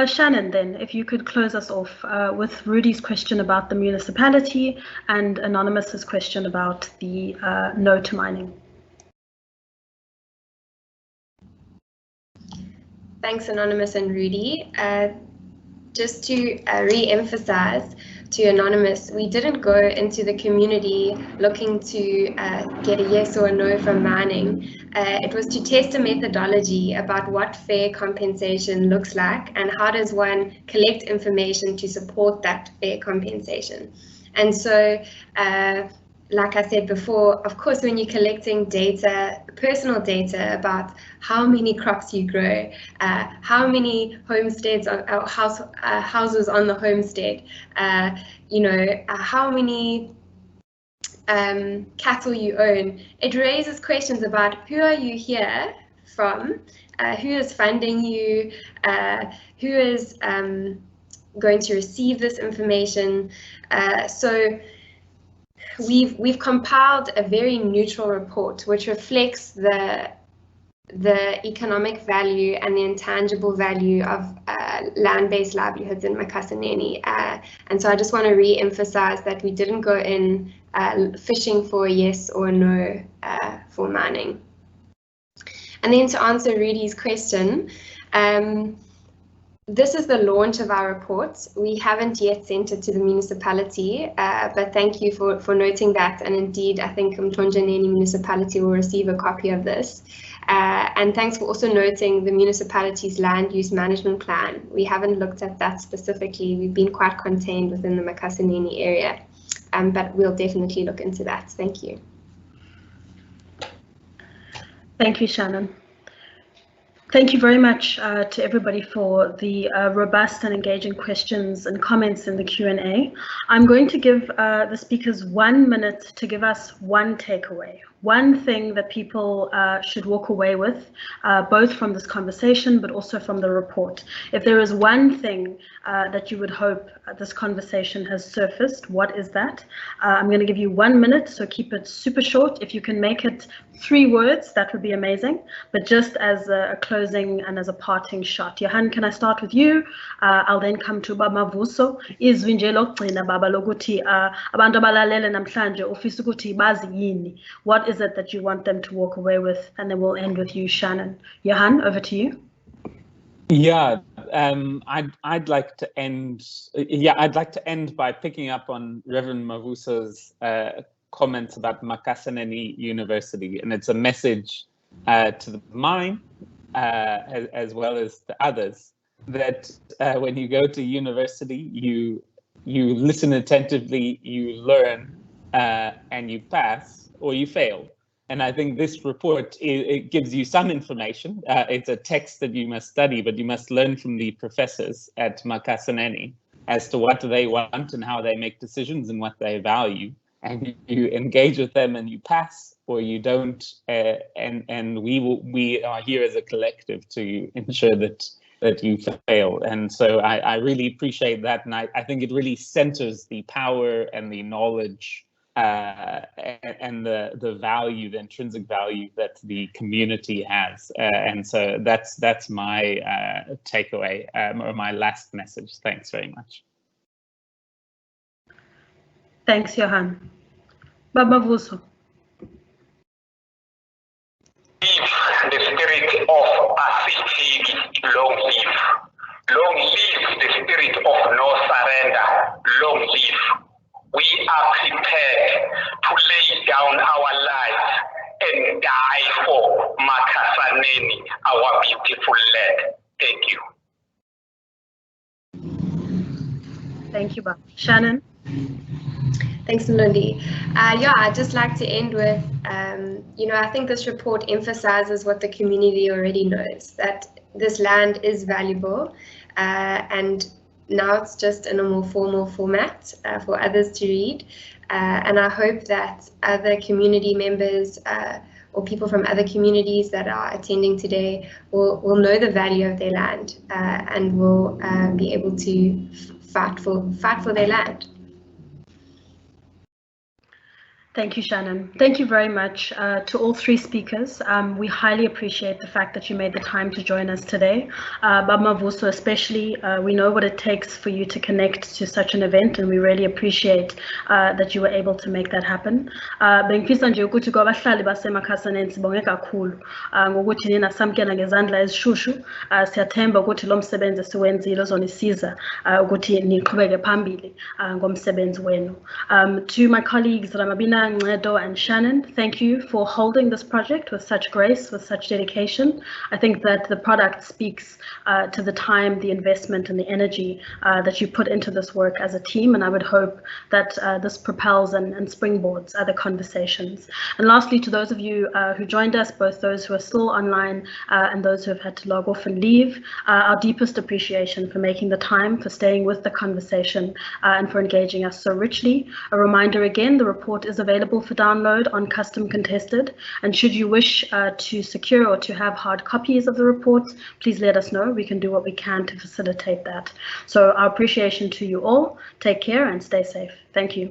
Speaker 1: Shannon, then, if you could close us off with Rudy's question about the municipality and Anonymous's question about the no to mining.
Speaker 5: Thanks, Anonymous and Rudy. Just to re-emphasize to Anonymous, we didn't go into the community looking to get a yes or a no from mining. It was to test a methodology about what fair compensation looks like and how does one collect information to support that fair compensation. And so, like I said before, of course, when you're collecting data, personal data about how many crops you grow, how many homesteads or houses on the homestead, you know, how many cattle you own, it raises questions about who are you here from, who is funding you, who is going to receive this information. So we've compiled a very neutral report which reflects the economic value and the intangible value of land-based livelihoods in Makhasaneni. And so I just want to re-emphasize that we didn't go in fishing for a yes or a no for mining. And then to answer Rudy's question, this is the launch of our report. We haven't yet sent it to the municipality, but thank you for noting that. And indeed, I think Mtonjaneni municipality will receive a copy of this. And thanks for also noting the municipality's land use management plan. We haven't looked at that specifically. We've been quite contained within the Makhasaneni area, but we'll definitely look into that. Thank you.
Speaker 1: Thank you, Shannon. Thank you very much to everybody for the robust and engaging questions and comments in the Q&A. I'm going to give the speakers 1 minute to give us one takeaway, one thing that people should walk away with, both from this conversation, but also from the report. If there is one thing that you would hope this conversation has surfaced, what is that? I'm going to give you 1 minute, so keep it super short. If you can make it 3 words, that would be amazing. But just as a closing and as a parting shot. Johan, can I start with you? I'll then come to Baba Mavuso. Izwi nje lokugcina baba lokuthi abantu abalalele namhlanje ufisa ukuthi bazi yini. What is it that you want them to walk away with? And then we'll end with you, Shannon. Johan, over to you.
Speaker 2: Yeah, I'd like to end. I'd like to end by picking up on Reverend Mavuso's comments about Makhasaneni University, and it's a message to the mine as well as to others that when you go to university, you listen attentively, you learn, and you pass or you fail. And I think this report, it gives you some information. It's a text that you must study, but you must learn from the professors at Makhasaneni as to what they want and how they make decisions and what they value. And you engage with them and you pass or you don't. And we are here as a collective to ensure that you fail. And so I really appreciate that. And I think it really centers the power and the knowledge and the value, the intrinsic value that the community has. And so that's my takeaway or my last message. Thanks very much.
Speaker 1: Thanks, Johan. Baba Vuso.
Speaker 4: The spirit of Asiti, long live. Long live the spirit of no surrender. Long live. We are prepared to lay down our lives and die for Makhasaneni, our beautiful land. Thank you.
Speaker 1: Thank you, Baba. Shannon.
Speaker 5: Thanks, Mlundi. I'd just like to end with, I think this report emphasizes what the community already knows, that this land is valuable, and now it's just in a more formal format for others to read. And I hope that other community members or people from other communities that are attending today will know the value of their land and will be able to fight for their land.
Speaker 1: Thank you, Shannon. Thank you very much to all 3 speakers. We highly appreciate the fact that you made the time to join us today. Baba Mavuso especially, we know what it takes for you to connect to such an event, and we really appreciate that you were able to make that happen. Bengifisa nje ukuthi kwabahlali baseMakhasaneni sibonge kakhulu ngokuthi nina samkela ngezandla ezishushu. Siyathemba ukuthi lo msebenzi siwenzile uzonisiza ukuthi niqhubeke phambili ngomsebenzi wenu. To my colleagues Ramabina, Ngcedo and Shannon, thank you for holding this project with such grace, with such dedication. I think that the product speaks to the time, the investment and the energy that you put into this work as a team, and I would hope that this propels and springboards other conversations. And lastly, to those of you who joined us, both those who are still online and those who have had to log off and leave, our deepest appreciation for making the time, for staying with the conversation and for engaging us so richly. A reminder again, the report is available available for download on Custom Contested, and should you wish to secure or to have hard copies of the reports, please let us know. We can do what we can to facilitate that. So our appreciation to you all. Take care and stay safe. Thank you.